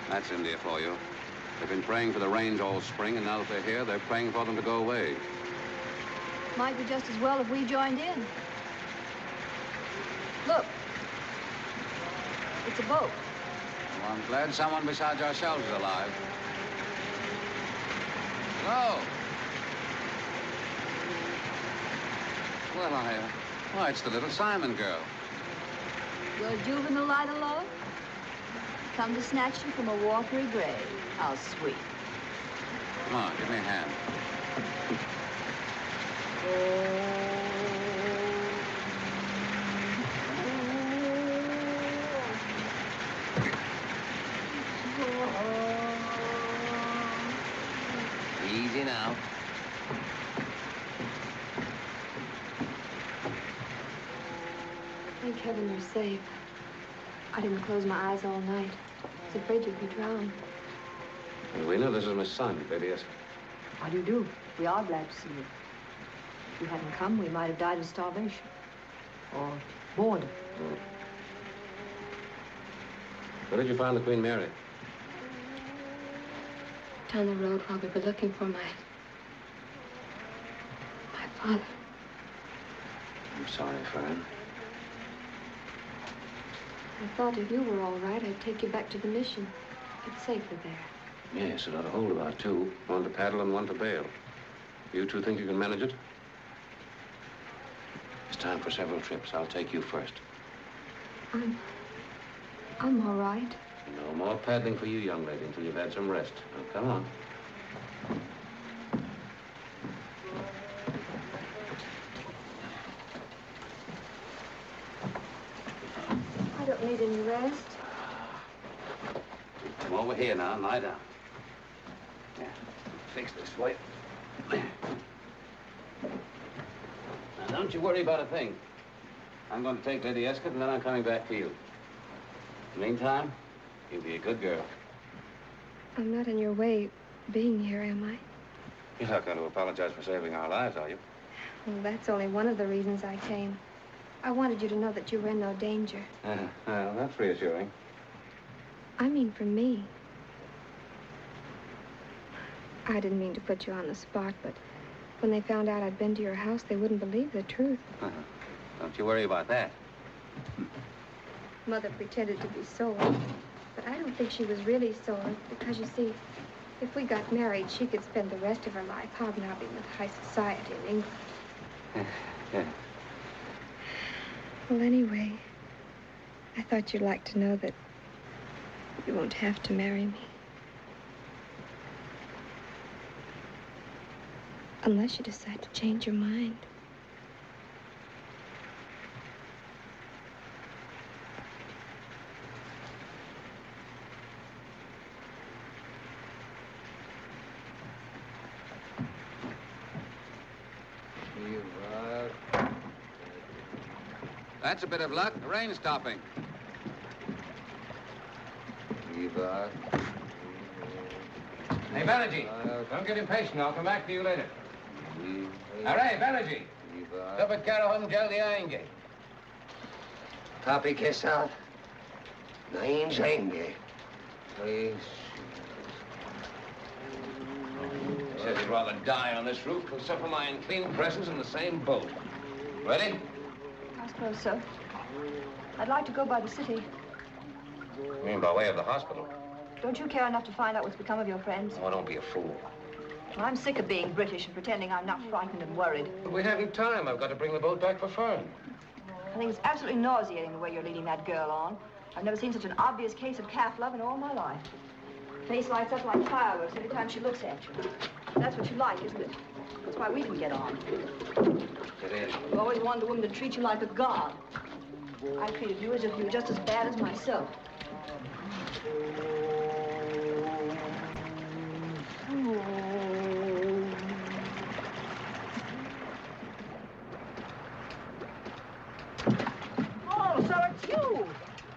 That's India for you. They've been praying for the rains all spring, and now that they're here, they're praying for them to go away. Might be just as well if we joined in. Look. It's a boat. Well, I'm glad someone besides ourselves is alive. Hello. Well, why, it's the little Simon girl. Your juvenile light alone? Come to snatch you from a watery grave. How sweet. Come on, give me a hand. Easy now. Thank heaven you're safe. I didn't close my eyes all night. I was afraid you'd be drowned. Edwina, this is my son, Lady Esketh. How do you do? We are glad to see you. If you hadn't come, we might have died of starvation. Or boredom. Where did you find the Queen Mary? Down the road while we were looking for my father. I'm sorry, Fern. I thought if you were all right, I'd take you back to the mission. It's safer there. Yes, it ought to hold about two. One to paddle and one to bail. You two think you can manage it? It's time for several trips. I'll take you first. I'm all right. No more paddling for you, young lady, until you've had some rest. Now, come on. I don't need any rest. Come over here now and lie down. Yeah, fix this for you. Now, don't you worry about a thing. I'm going to take Lady Esketh, and then I'm coming back for you. In the meantime, you'll be a good girl. I'm not in your way being here, am I? You're not going to apologize for saving our lives, are you? Well, that's only one of the reasons I came. I wanted you to know that you were in no danger. Well, that's reassuring. I mean for me. I didn't mean to put you on the spot, but when they found out I'd been to your house, they wouldn't believe the truth. Don't you worry about that. Mother pretended to be sore, but I don't think she was really sore because, you see, if we got married, she could spend the rest of her life hobnobbing with high society in England. Yeah. Well, anyway, I thought you'd like to know that you won't have to marry me. Unless you decide to change your mind. That's a bit of luck. The rain's stopping. Hey, Banerjee, don't get impatient. I'll come back to you later. Array, Banerjee. Dapat karahon jaldi aayenge. Papi ke saath nahin jayenge. Says he'd rather die on this roof than suffer my unclean presence in the same boat. Ready? I suppose so. I'd like to go by the city. You mean by way of the hospital? Don't you care enough to find out what's become of your friends? Oh, don't be a fool. I'm sick of being British and pretending I'm not frightened and worried. We haven't time. I've got to bring the boat back for Fern. I think it's absolutely nauseating the way you're leading that girl on. I've never seen such an obvious case of calf love in all my life. Face lights up like fireworks every time she looks at you. That's what you like, isn't it? That's why we can get on. It is. I've always wanted a woman to treat you like a god. I treated you as if you were just as bad as myself. Oh, so it's you.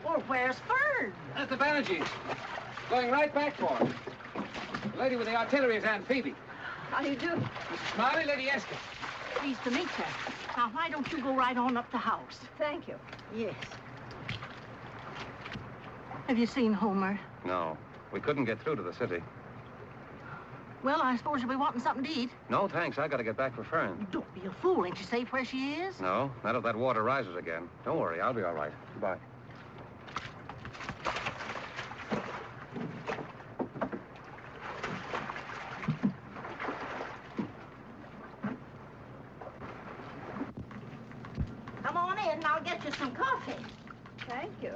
Well, where's Fern? That's the Banerjees. Going right back for her. The lady with the artillery is Aunt Phoebe. How do you do? Mrs. Smiley, Lady Esketh. Pleased to meet you. Now, why don't you go right on up the house? Thank you. Yes. Have you seen Homer? No. We couldn't get through to the city. Well, I suppose you'll be wanting something to eat. No, thanks. I got to get back for Fern. Don't be a fool. Ain't you safe where she is? No, not if that water rises again. Don't worry. I'll be all right. Goodbye. Come on in and I'll get you some coffee. Thank you.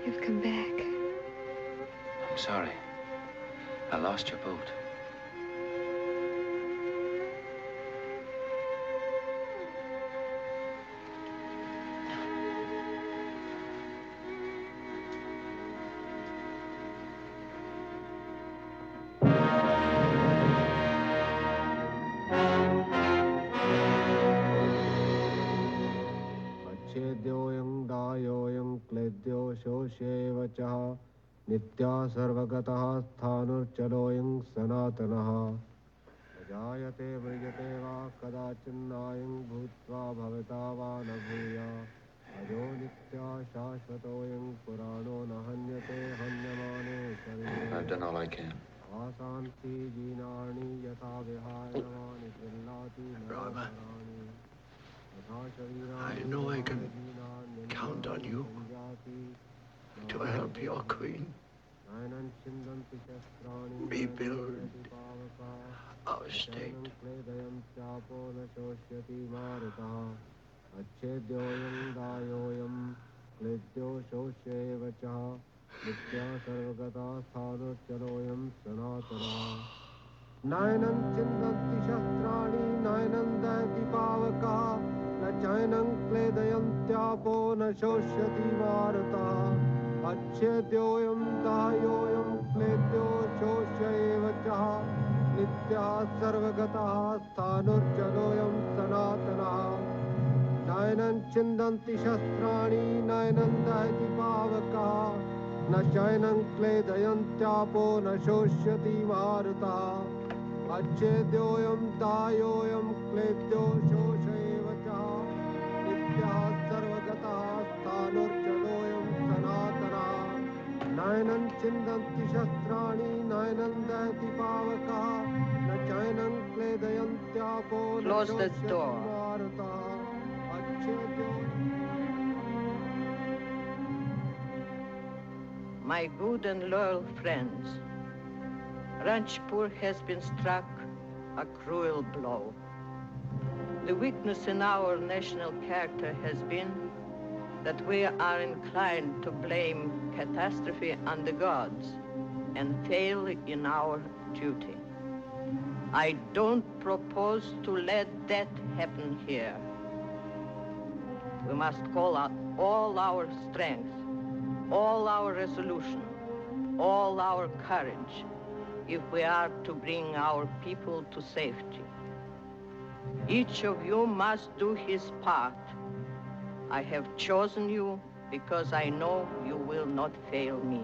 You've come back. I'm sorry. I lost your boat. नित्या सर्वगतः स्थाणुर्चलोऽयं सनातनः जायते म्रियते वा कदाचिन्नायं भूत्वा भविता वा न भूयात् अजो नित्या शाश्वतोऽयं पुराणो न हन्यते हन्यमाने शरीरे I've done all I can. वासांसि जीर्णानि यथा विहाय नवानि गृह्णाति नवानि यथा शरीराणि I know I can count on you to help your queen rebuild our state. नयनं चिन्दन्ति शस्त्राणि नयनं दहति पावकः न चैनं क्लेदयन्त्यापो न शोष्यति मारुतः अच्छेद्योऽयं दाह्योऽयं क्लेद्यो शोष्य एव च नित्यः सर्वगतः स्थाणुर्जलोऽयं सनातनः नयनं चिन्दन्ति शस्त्राणि नयनं दहति पावकः न चैनं क्लेदयन्त्यापो न शोष्यति मारुतः अच्छेद्योऽयं दाह्योऽयं क्लेद्यो शोष एव च नित्यः सर्वगतः स्थाणुर्जलोऽयं सनातनः नयनं चिन्दन्ति शस्त्राणि नयनं दहति पावकः न चैनं क्लेदयन्त्यापो न शोष्यति मारुतः My good and loyal friends, Ranchipur has been struck a cruel blow. The weakness in our national character has been that we are inclined to blame catastrophe on the gods and fail in our duty. I don't propose to let that happen here. We must call out all our strength, all our resolution, all our courage, if we are to bring our people to safety. Each of you must do his part. I have chosen you because I know you will not fail me.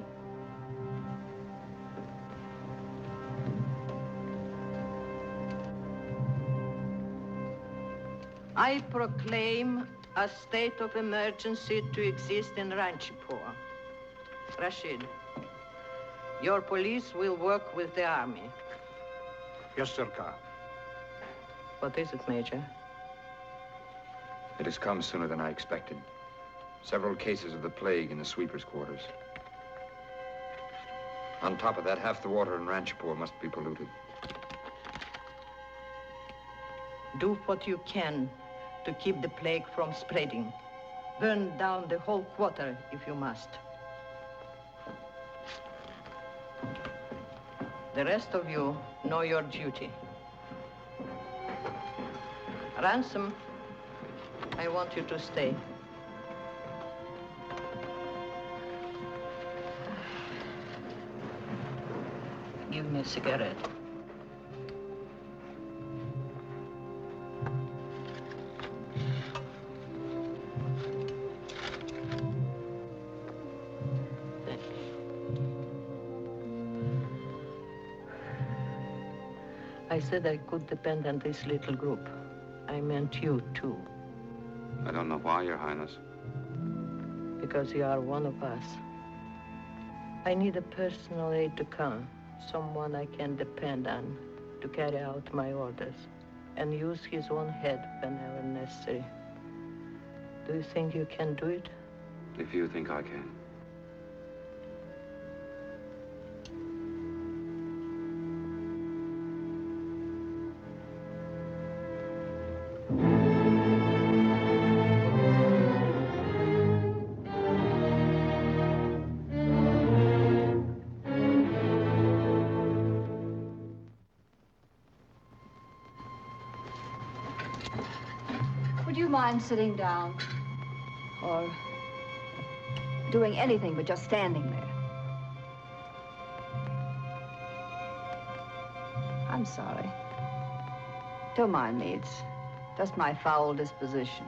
I proclaim a state of emergency to exist in Ranchipur. Rashid, your police will work with the army. Yes, Sarkar. What is it, Major? It has come sooner than I expected. Several cases of the plague in the sweepers' quarters. On top of that, half the water in Ranchipur must be polluted. Do what you can to keep the plague from spreading. Burn down the whole quarter if you must. The rest of you know your duty. Ransome, I want you to stay. Give me a cigarette. I said I could depend on this little group. I meant you, too. I don't know why, Your Highness. Because you are one of us. I need a personal aide de camp, someone I can depend on to carry out my orders and use his own head whenever necessary. Do you think you can do it? If you think I can. you mind sitting down? Or doing anything but just standing there? I'm sorry. Don't mind me. It's just my foul disposition.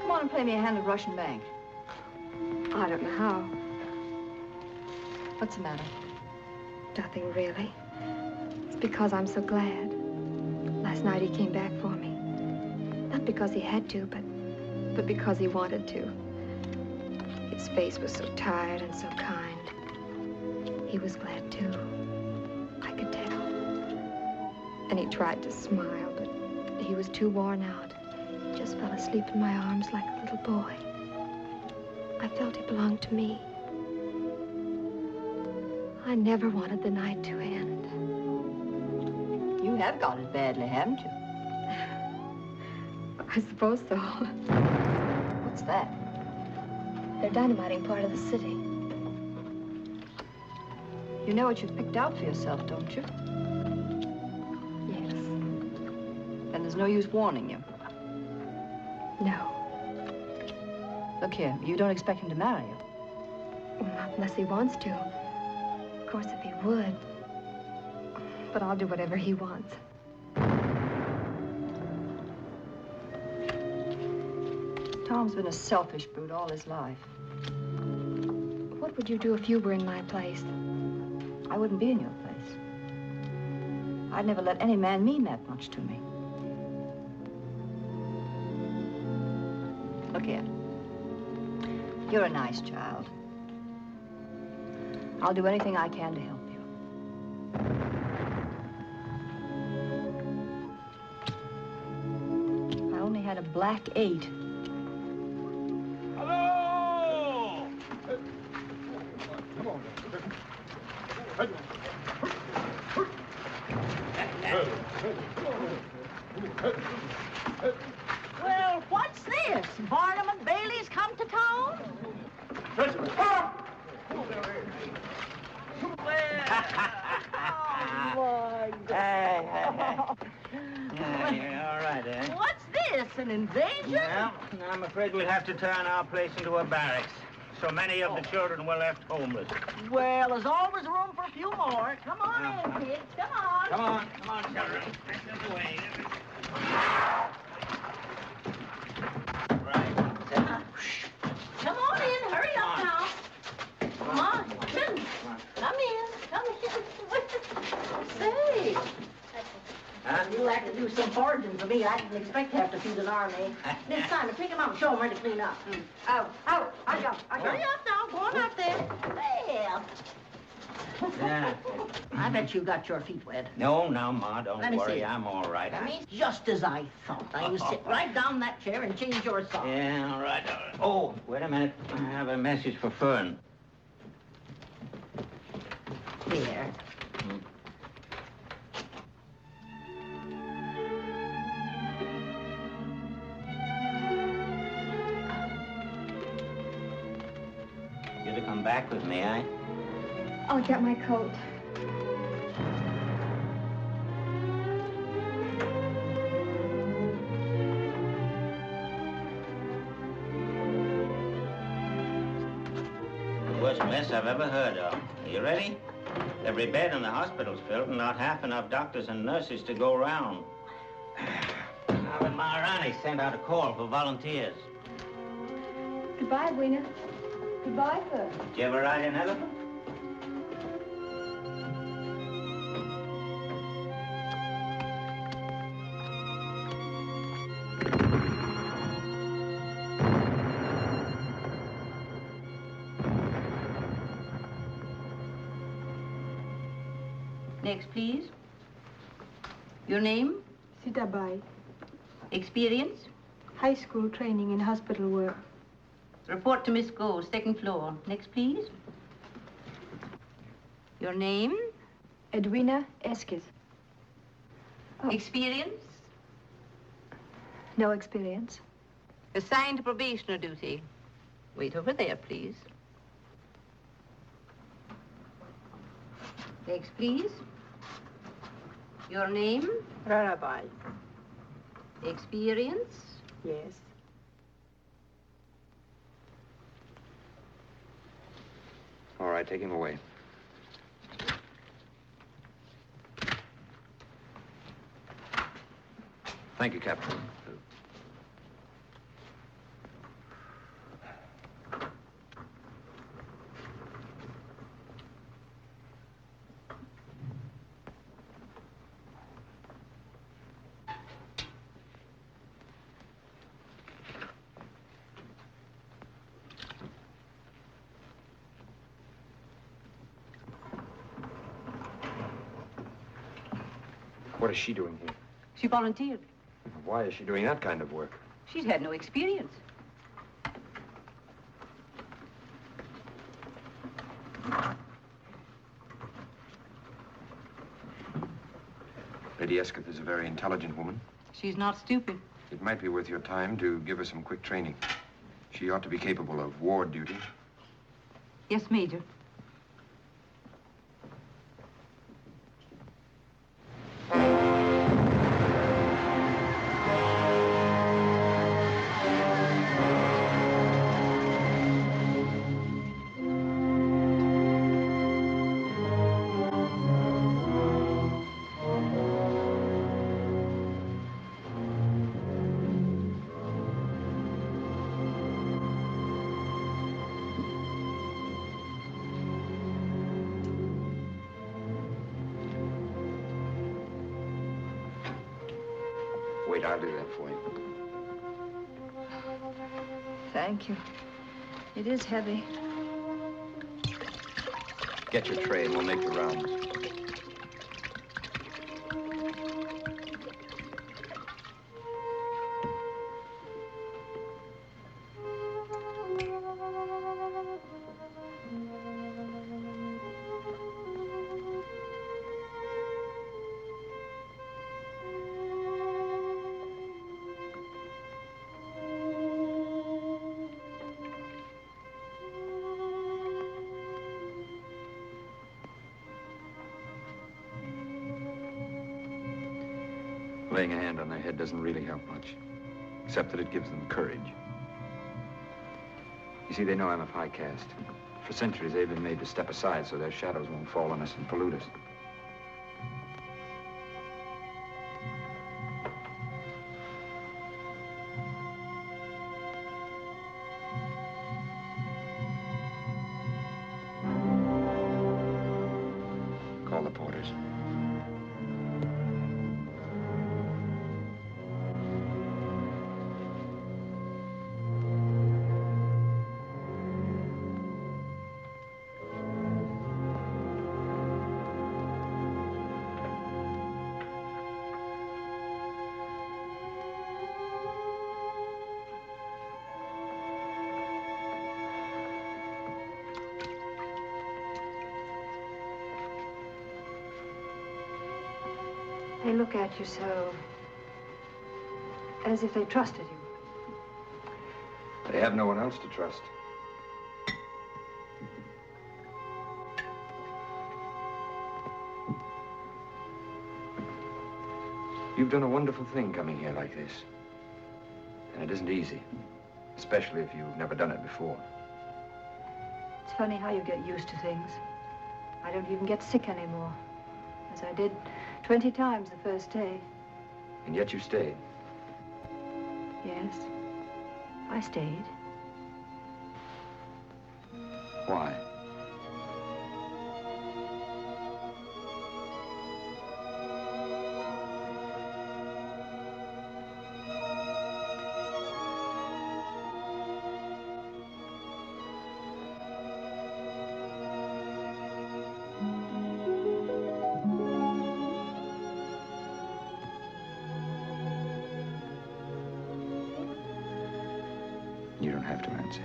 Come on and play me a hand at Russian bank. I don't know how. What's the matter? Nothing really. It's because I'm so glad. Last night he came back for me. Not because he had to, but because he wanted to. His face was so tired and so kind. He was glad too. I could tell. And he tried to smile, but he was too worn out. He just fell asleep in my arms like a little boy. I felt he belonged to me. I never wanted the night to end. You have got it badly, haven't you? I suppose so. What's that? They're dynamiting part of the city. You know what you've picked out for yourself, don't you? Yes. And there's no use warning you. No. Look here, you don't expect him to marry you. Well, not unless he wants to. Of course, if he would. But I'll do whatever he wants. Tom's been a selfish brute all his life. What would you do if you were in my place? I wouldn't be in your place. I'd never let any man mean that much to me. Look here. You're a nice child. I'll do anything I can to help you. I only had a black 8. Hello! Come on. Well, what's this? Barnum and Bailey's come to town? Yeah, all right, eh? What's this, an invasion? Well, I'm afraid we'll have to turn our place into a barracks. So many of the children were left homeless. Well, there's always room for a few more. Come on in, kids. Come on. Come on, children. This is the way. Come on in. Hurry up now. Come on. Come in. Come in. Say. Huh? You'll have to do some foraging for me. I didn't expect to have to feed an army. Miss Simon, pick him up and show him where to clean up. Out. Hurry up now. Go on out there. Well. Yeah. I bet you got your feet wet. No, Ma, don't Let me worry. see. I'm all right. Just as I thought. Now, you sit right down in that chair and change your socks. Yeah, all right. Oh, wait a minute. I have a message for Fern. Here. You're to come back with me, eh? I'll get my coat. The worst mess I've ever heard of. Are you ready? Every bed in the hospital's filled and not half enough doctors and nurses to go around. Now the Maharani sent out a call for volunteers. Goodbye, Edwina. Goodbye, Fern. Did you ever ride an elephant? Next, please. Your name? Sitabai. Experience? High school training in hospital work. Report to Miss Go, second floor. Next, please. Your name? Edwina Esketh. Experience? No experience. Assigned to probationer duty. Wait over there, please. Next, please. Your name? Rarabai. Experience? Yes. All right, take him away. Thank you, Captain. What is she doing here? She volunteered. Why is she doing that kind of work? She's had no experience. Lady Esketh is a very intelligent woman. She's not stupid. It might be worth your time to give her some quick training. She ought to be capable of ward duties. Yes, Major. Wait, I'll do that for you. Thank you. It is heavy. Get your tray and we'll make the rounds. Laying a hand on their head doesn't really help much, except that it gives them courage. You see, they know I'm of high caste. For centuries, they've been made to step aside so their shadows won't fall on us and pollute us. Call the porters. They look at you so, as if they trusted you. They have no one else to trust. You've done a wonderful thing coming here like this. And it isn't easy, especially if you've never done it before. It's funny how you get used to things. I don't even get sick anymore, as I did 20 times the first day. And yet you stayed. Yes, I stayed. Why? You don't have to answer.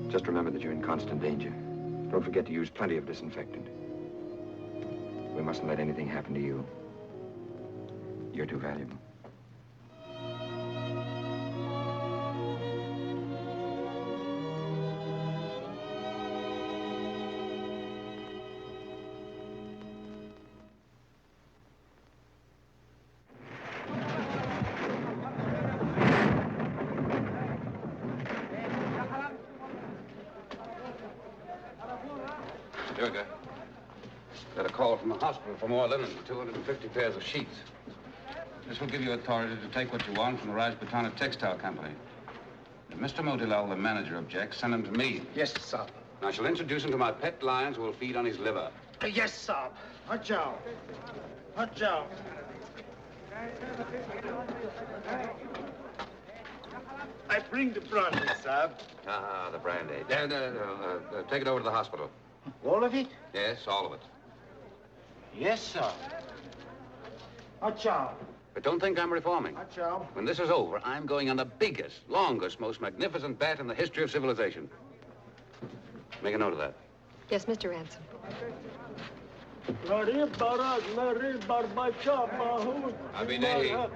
Just remember that you're in constant danger. Don't forget to use plenty of disinfectant. We mustn't let anything happen to you. You're too valuable. Here we go. Got a call from the hospital for more linen, 250 pairs of sheets. This will give you authority to take what you want from the Rajputana Textile Company. If Mr. Motilal, the manager, objects, send him to me. Yes, sir. And I shall introduce him to my pet lions who will feed on his liver. Yes, sir. Achao. Achao. I bring the brandy, sir. Ah, the brandy. Take it over to the hospital. All of it? Yes, all of it. Yes, sir. Achao. But don't think I'm reforming. Achao. When this is over, I'm going on the biggest, longest, most magnificent bat in the history of civilization. Make a note of that. Yes, Mr. Ransome. Abinay.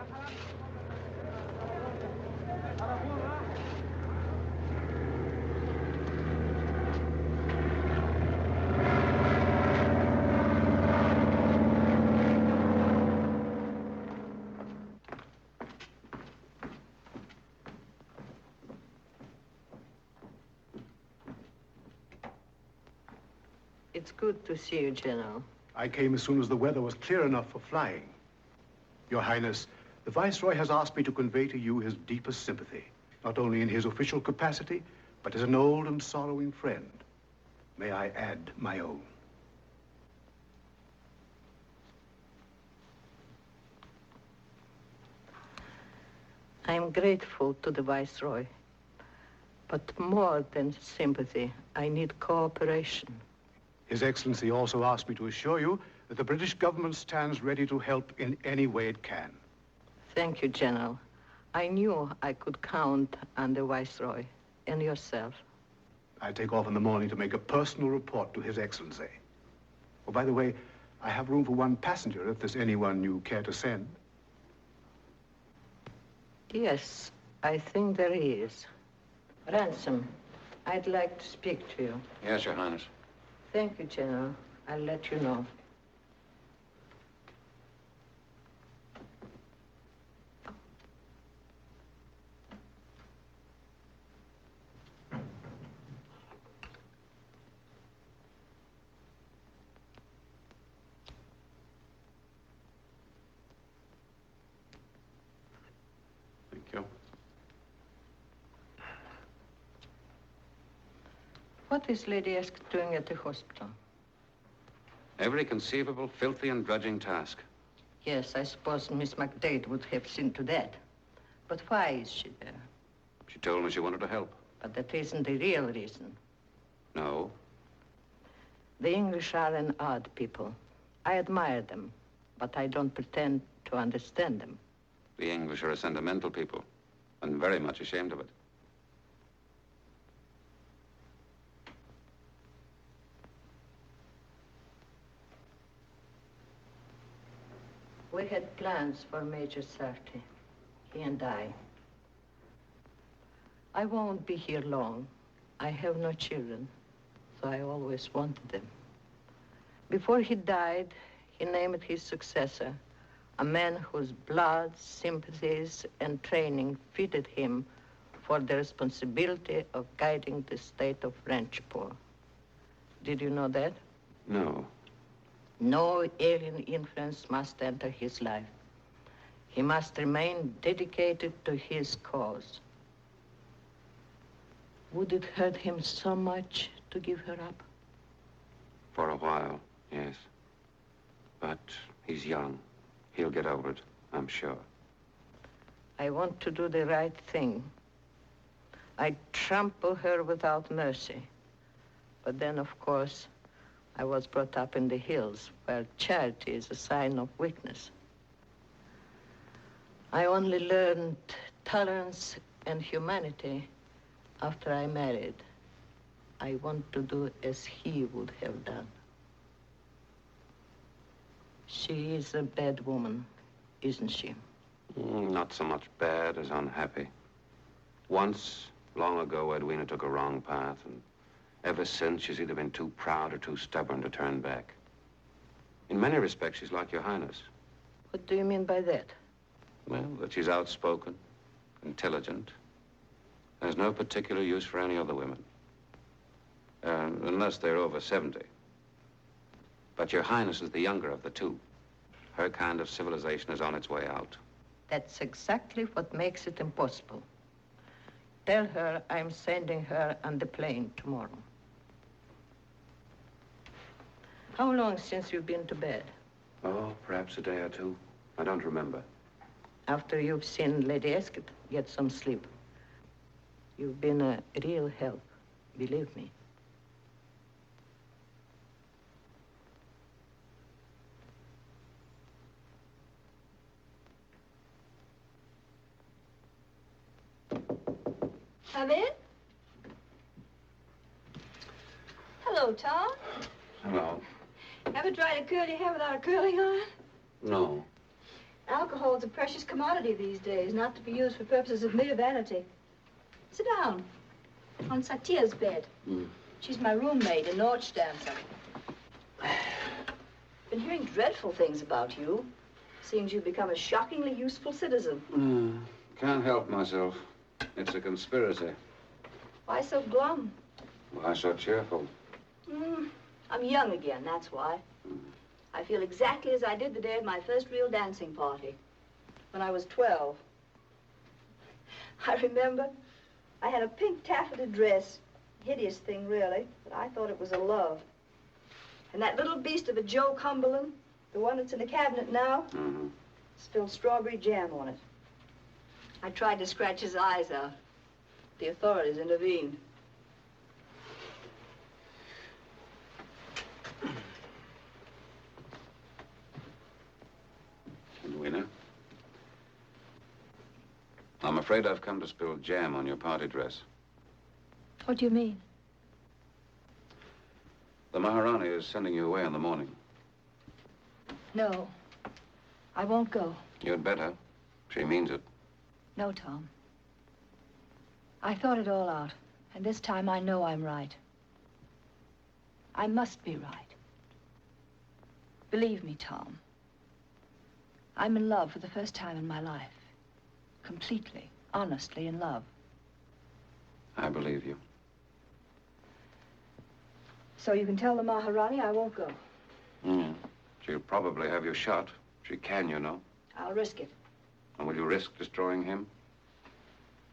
It's good to see you, General. I came as soon as the weather was clear enough for flying. Your Highness, the Viceroy has asked me to convey to you his deepest sympathy, not only in his official capacity, but as an old and sorrowing friend. May I add my own? I am grateful to the Viceroy, but more than sympathy, I need cooperation. His Excellency also asked me to assure you that the British government stands ready to help in any way it can. Thank you, General. I knew I could count on the Viceroy and yourself. I take off in the morning to make a personal report to His Excellency. Oh, by the way, I have room for one passenger if there's anyone you care to send. Yes, I think there is. Ransome, I'd like to speak to you. Yes, Your Highness. Thank you, General. I'll let you know. Thank you. What is Lady Esketh doing at the hospital? Every conceivable, filthy and drudging task. Yes, I suppose Miss McDade would have seen to that. But why is she there? She told me she wanted to help. But that isn't the real reason. No. The English are an odd people. I admire them, but I don't pretend to understand them. The English are a sentimental people, and very much ashamed of it. We had plans for Major Safti, he and I. I won't be here long. I have no children, so I always wanted them. Before he died, he named his successor, a man whose blood, sympathies, and training fitted him for the responsibility of guiding the state of Ranchipur. Did you know that? No. No alien influence must enter his life. He must remain dedicated to his cause. Would it hurt him so much to give her up? For a while, yes. But he's young. He'll get over it, I'm sure. I want to do the right thing. I'd trample her without mercy. But then, of course, I was brought up in the hills, where charity is a sign of weakness. I only learned tolerance and humanity after I married. I want to do as he would have done. She is a bad woman, isn't she? Not so much bad as unhappy. Once, long ago, Edwina took a wrong path, and ever since, she's either been too proud or too stubborn to turn back. In many respects, she's like Your Highness. What do you mean by that? Well, that she's outspoken, intelligent, has no particular use for any other women. Unless they're over 70. But Your Highness is the younger of the two. Her kind of civilization is on its way out. That's exactly what makes it impossible. Tell her I'm sending her on the plane tomorrow. How long since you've been to bed? Oh, perhaps a day or two. I don't remember. After you've seen Lady Esketh, get some sleep. You've been a real help, believe me. Come in. Hello, Tom. Hello. Ever tried to curl your hair without a curling iron? No. Alcohol's a precious commodity these days, not to be used for purposes of mere vanity. Sit down. On Satya's bed. She's my roommate, a Norch dancer. Been hearing dreadful things about you. Seems you've become a shockingly useful citizen. Can't help myself. It's a conspiracy. Why so glum? Why so cheerful? I'm young again, that's why. I feel exactly as I did the day of my first real dancing party, when I was 12. I remember I had a pink taffeta dress. Hideous thing, really, but I thought it was a love. And that little beast of a Joe Cumberland, the one that's in the cabinet now, spilled strawberry jam on it. I tried to scratch his eyes out. The authorities intervened. Edwina, I'm afraid I've come to spill jam on your party dress. What do you mean? The Maharani is sending you away in the morning. No, I won't go. You'd better. She means it. No, Tom. I thought it all out, and this time I know I'm right. I must be right. Believe me, Tom. I'm in love for the first time in my life. Completely, honestly in love. I believe you. So you can tell the Maharani I won't go. She'll probably have you shot. She can, you know. I'll risk it. And will you risk destroying him?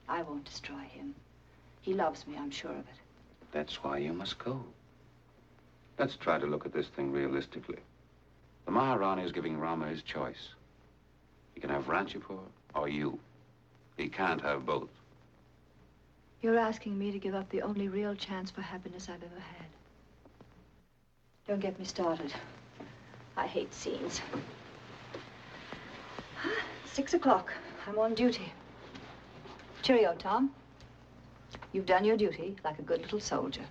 I won't destroy him. He loves me, I'm sure of it. That's why you must go. Let's try to look at this thing realistically. The Maharani is giving Rama his choice. He can have Ranchipur or you. He can't have both. You're asking me to give up the only real chance for happiness I've ever had. Don't get me started. I hate scenes. 6 o'clock. I'm on duty. Cheerio, Tom. You've done your duty like a good little soldier.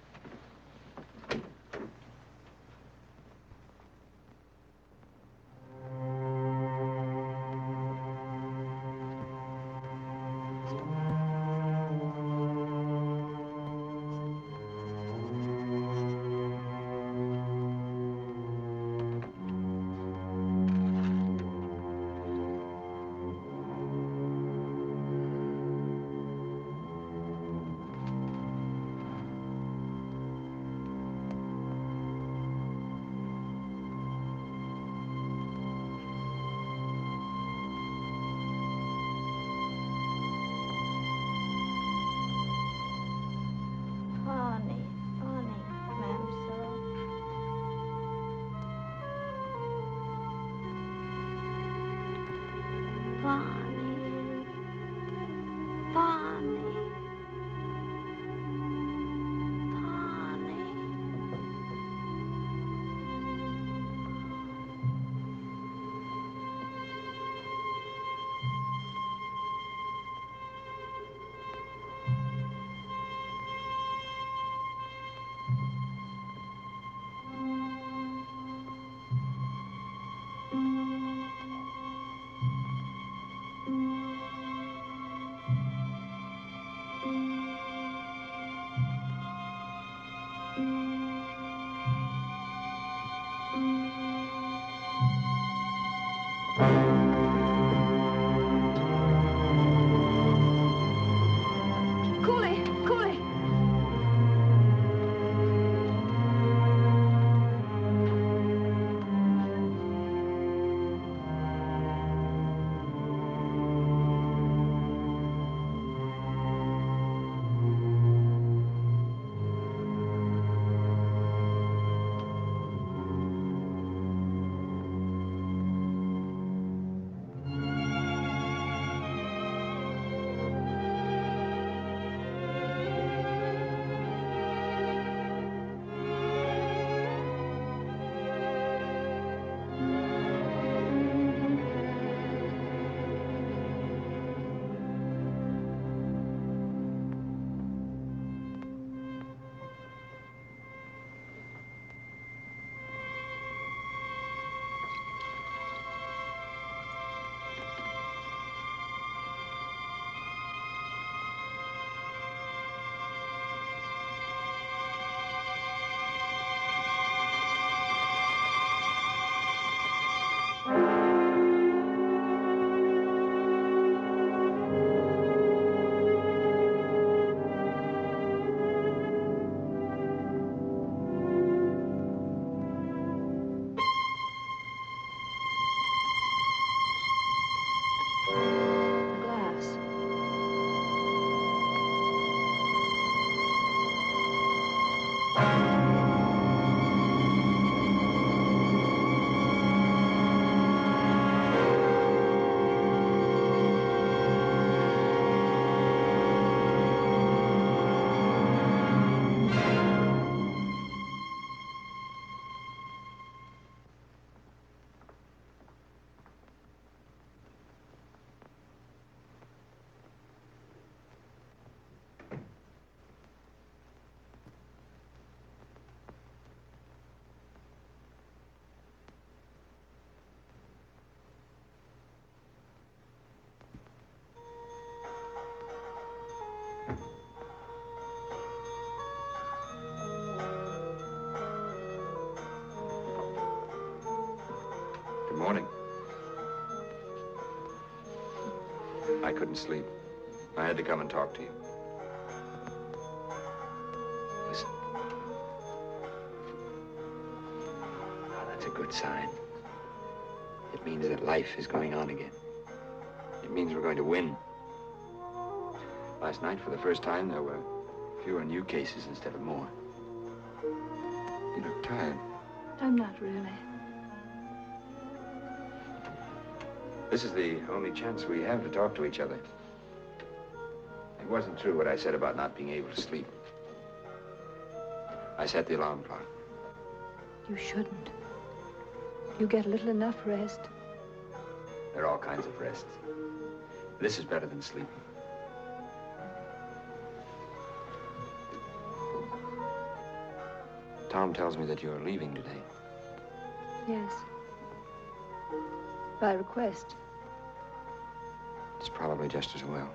I couldn't sleep. I had to come and talk to you. Listen. Oh, that's a good sign. It means that life is going on again. It means we're going to win. Last night, for the first time, there were fewer new cases instead of more. You look tired. I'm not really. This is the only chance we have to talk to each other. It wasn't true what I said about not being able to sleep. I set the alarm clock. You shouldn't. You get little enough rest. There are all kinds of rests. This is better than sleeping. Tom tells me that you're leaving today. Yes. By request. It's probably just as well.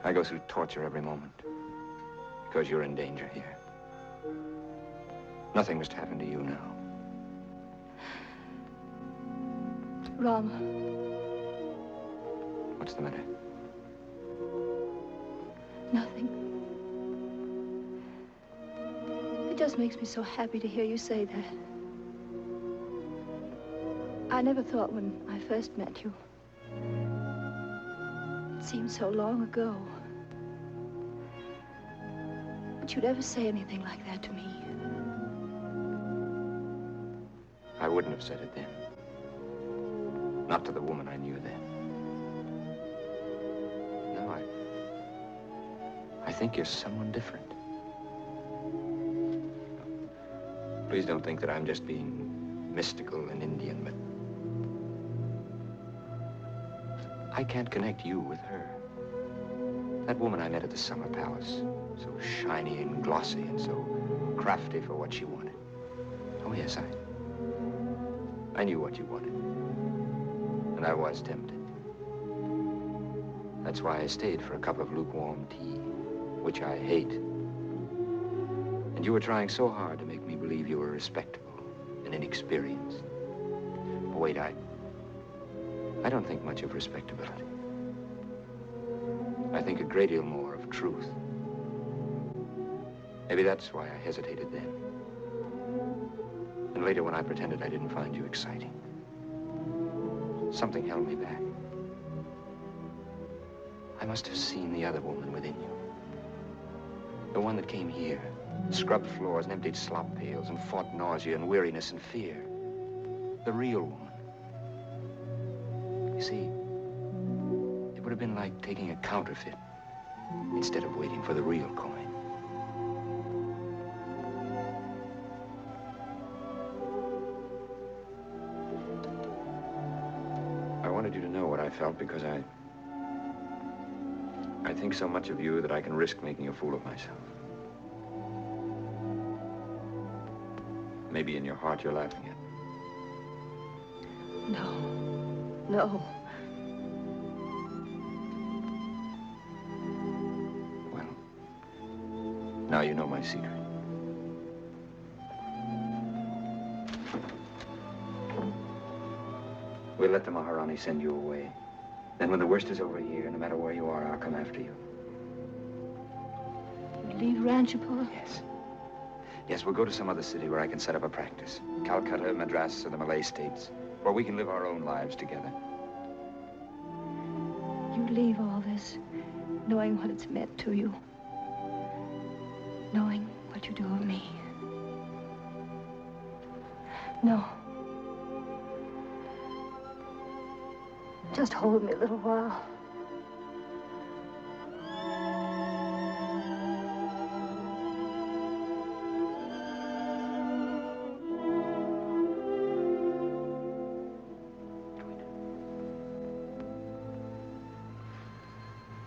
I go through torture every moment because you're in danger here. Nothing must happen to you now. Rama. What's the matter? Nothing. It just makes me so happy to hear you say that. I never thought when I first met you. It seemed so long ago. But you'd ever say anything like that to me. I wouldn't have said it then. Not to the woman I knew then. No, I think you're someone different. Please don't think that I'm just being mystical and Indian, but I can't connect you with her. That woman I met at the Summer Palace, so shiny and glossy and so crafty for what she wanted. Oh, yes, I knew what you wanted. And I was tempted. That's why I stayed for a cup of lukewarm tea, which I hate. And you were trying so hard to make me believe you were respectable and inexperienced. But wait, I don't think much of respectability. I think a great deal more of truth. Maybe that's why I hesitated then. And later when I pretended I didn't find you exciting. Something held me back. I must have seen the other woman within you. The one that came here, scrubbed floors and emptied slop pails and fought nausea and weariness and fear. The real woman. You see, it would have been like taking a counterfeit instead of waiting for the real coin. I wanted you to know what I felt because I think so much of you that I can risk making a fool of myself. Maybe in your heart you're laughing at me. No. No. Well, now you know my secret. We'll let the Maharani send you away. Then when the worst is over here, no matter where you are, I'll come after you. You leave Ranchipur? Yes. Yes, we'll go to some other city where I can set up a practice. Calcutta, Madras, or the Malay states, where we can live our own lives together. You leave all this, knowing what it's meant to you. Knowing what you do of me. No. Just hold me a little while.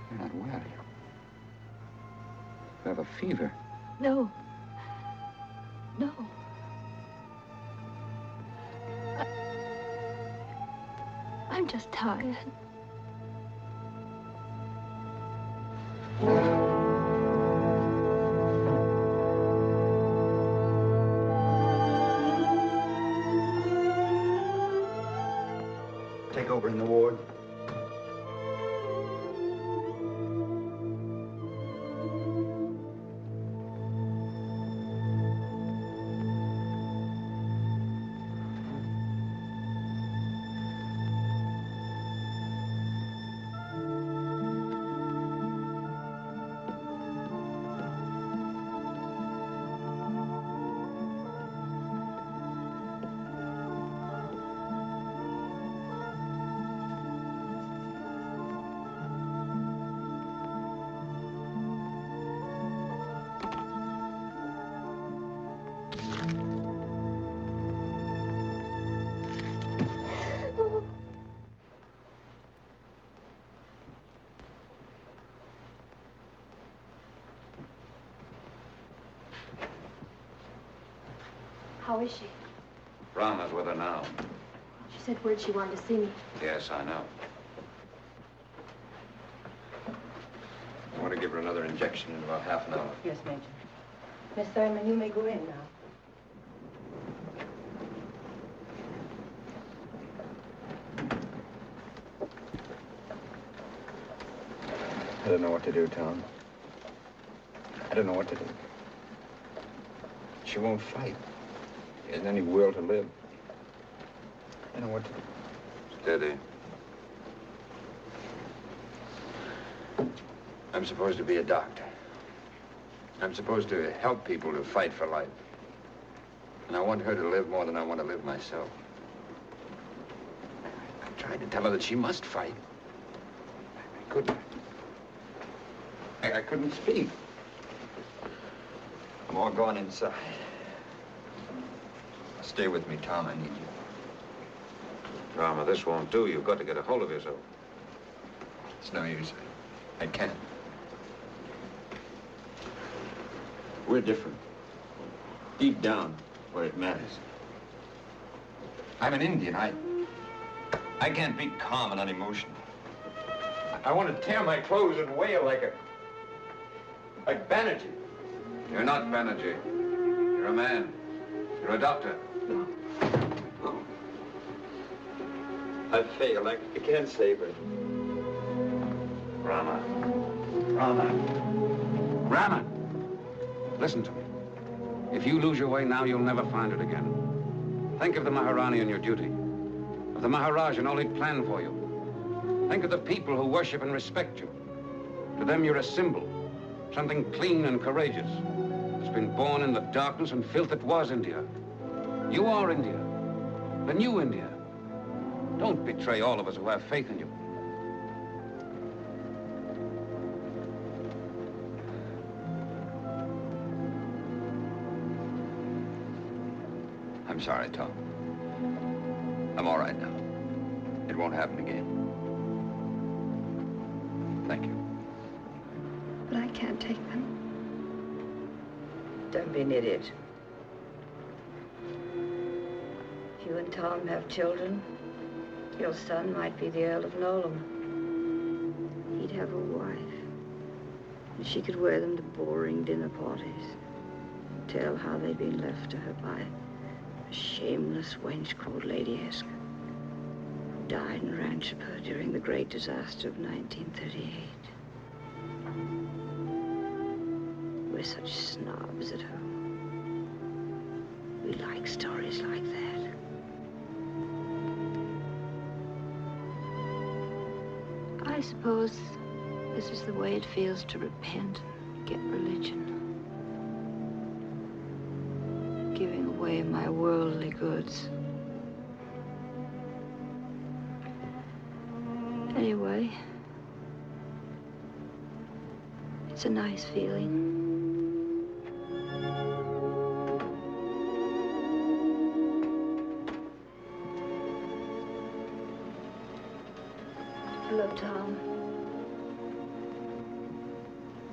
You're not well. You have a fever. No. No. I'm just tired. Take over in the ward. How is she? Rama's with her now. She said word she wanted to see me. Yes, I know. I want to give her another injection in about half an hour. Yes, Major. Miss Thurman, you may go in now. I don't know what to do, Tom. I don't know what to do. She won't fight. She hasn't any will to live. I don't know what to do. Steady. I'm supposed to be a doctor. I'm supposed to help people to fight for life. And I want her to live more than I want to live myself. I tried to tell her that she must fight. I couldn't. I couldn't speak. I'm all gone inside. Stay with me, Tom. I need you. Rama, this won't do. You've got to get a hold of yourself. It's no use. I can't. We're different. Deep down, where it matters. I'm an Indian. I can't be calm and unemotional. I want to tear my clothes and wail like Banerjee. You're not Banerjee. You're a man. You're a doctor. No. I've failed. I can't save her. Rama. Rama! Listen to me. If you lose your way now, you'll never find it again. Think of the Maharani and your duty. Of the Maharaj and all he'd planned for you. Think of the people who worship and respect you. To them, you're a symbol. Something clean and courageous. It's been born in the darkness and filth that was India. You are India. The new India. Don't betray all of us who have faith in you. I'm sorry, Tom. I'm all right now. It won't happen again. Thank you. But I can't take them. Don't be an idiot. If you and Tom have children, your son might be the Earl of Nobleman. He'd have a wife. And she could wear them to boring dinner parties. Tell how they'd been left to her by a shameless wench called Lady Esketh, who died in Ranchipur during the great disaster of 1938. We're such snobs at home. We like stories like that. I suppose this is the way it feels to repent and get religion. Giving away my worldly goods. Anyway, it's a nice feeling. Hello, Tom.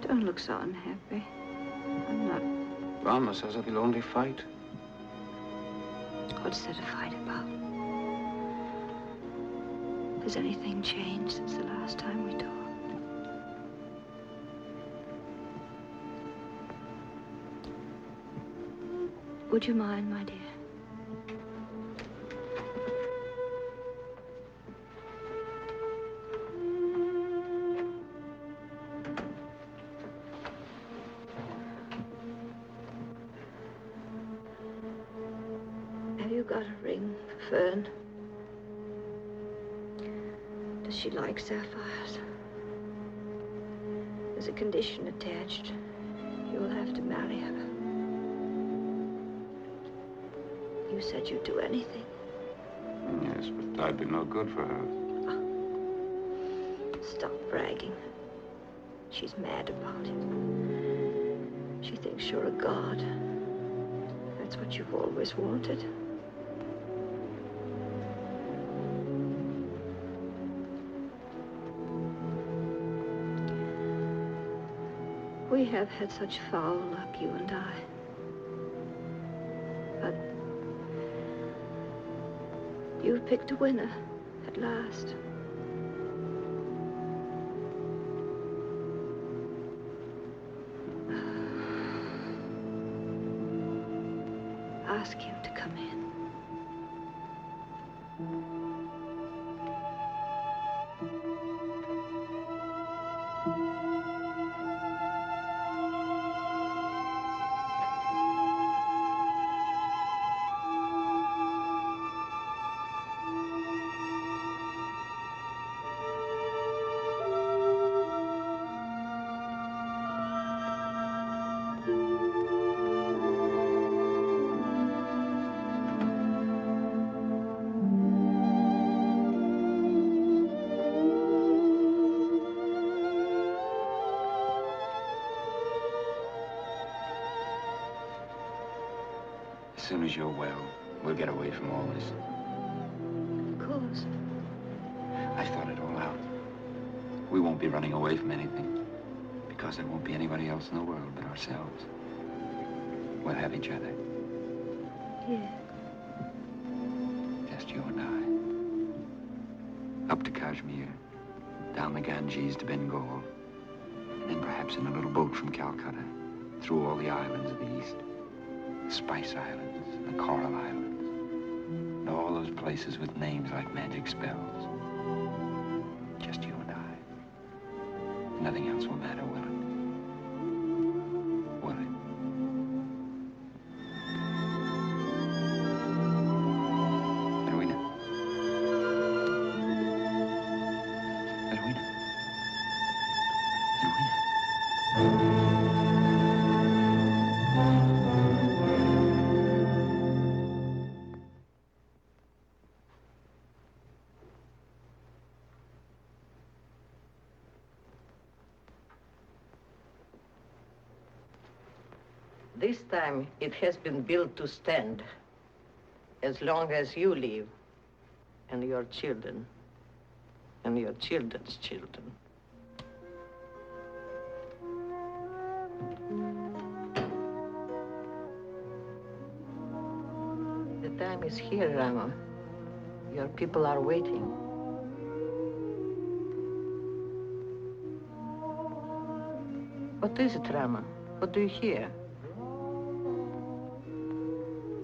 Don't look so unhappy. I'm not. Rama says that he'll only fight. What's there to fight about? Has anything changed since the last time we talked? Would you mind, my dear? Have you got a ring for Fern? Does she like sapphires? There's a condition attached. You'll have to marry her. You said you'd do anything. Yes, but I'd be no good for her. Stop bragging. She's mad about it. She thinks you're a god. That's what you've always wanted. We have had such foul luck, you and I. But You've picked a winner at last. Ask him to come in. As soon as you're well, we'll get away from all this. Of course. I've thought it all out. We won't be running away from anything, because there won't be anybody else in the world but ourselves. We'll have each other. Yeah. Just you and I. Up to Kashmir, down the Ganges to Bengal, and then perhaps in a little boat from Calcutta, through all the islands of the East. The Spice Islands, the Coral Islands, and all those places with names like magic spells. Just you and I. Nothing else will matter, will it? Will it? Edwina. Edwina. Edwina. This time it has been built to stand as long as you live and your children and your children's children. The time is here, Rama. Your people are waiting. What is it, Rama? What do you hear?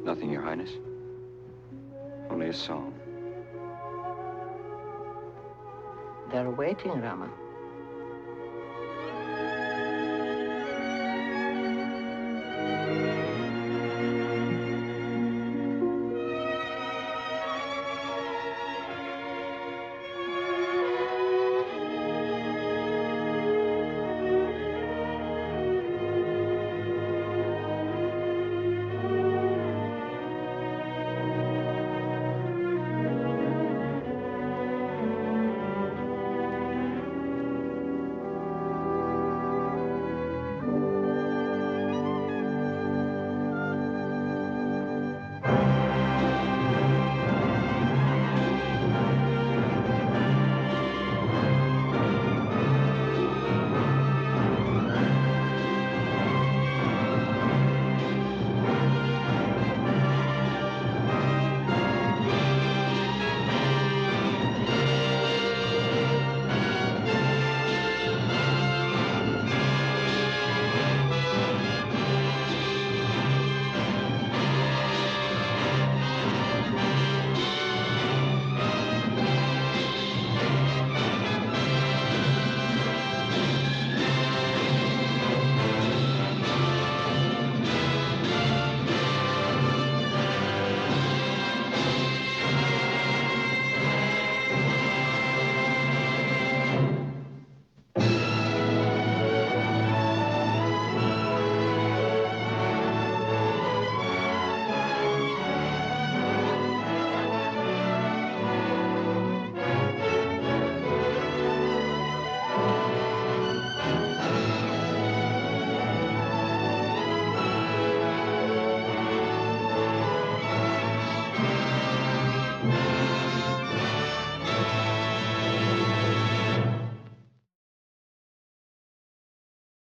Nothing, Your Highness. Only a song. They're waiting, Rama.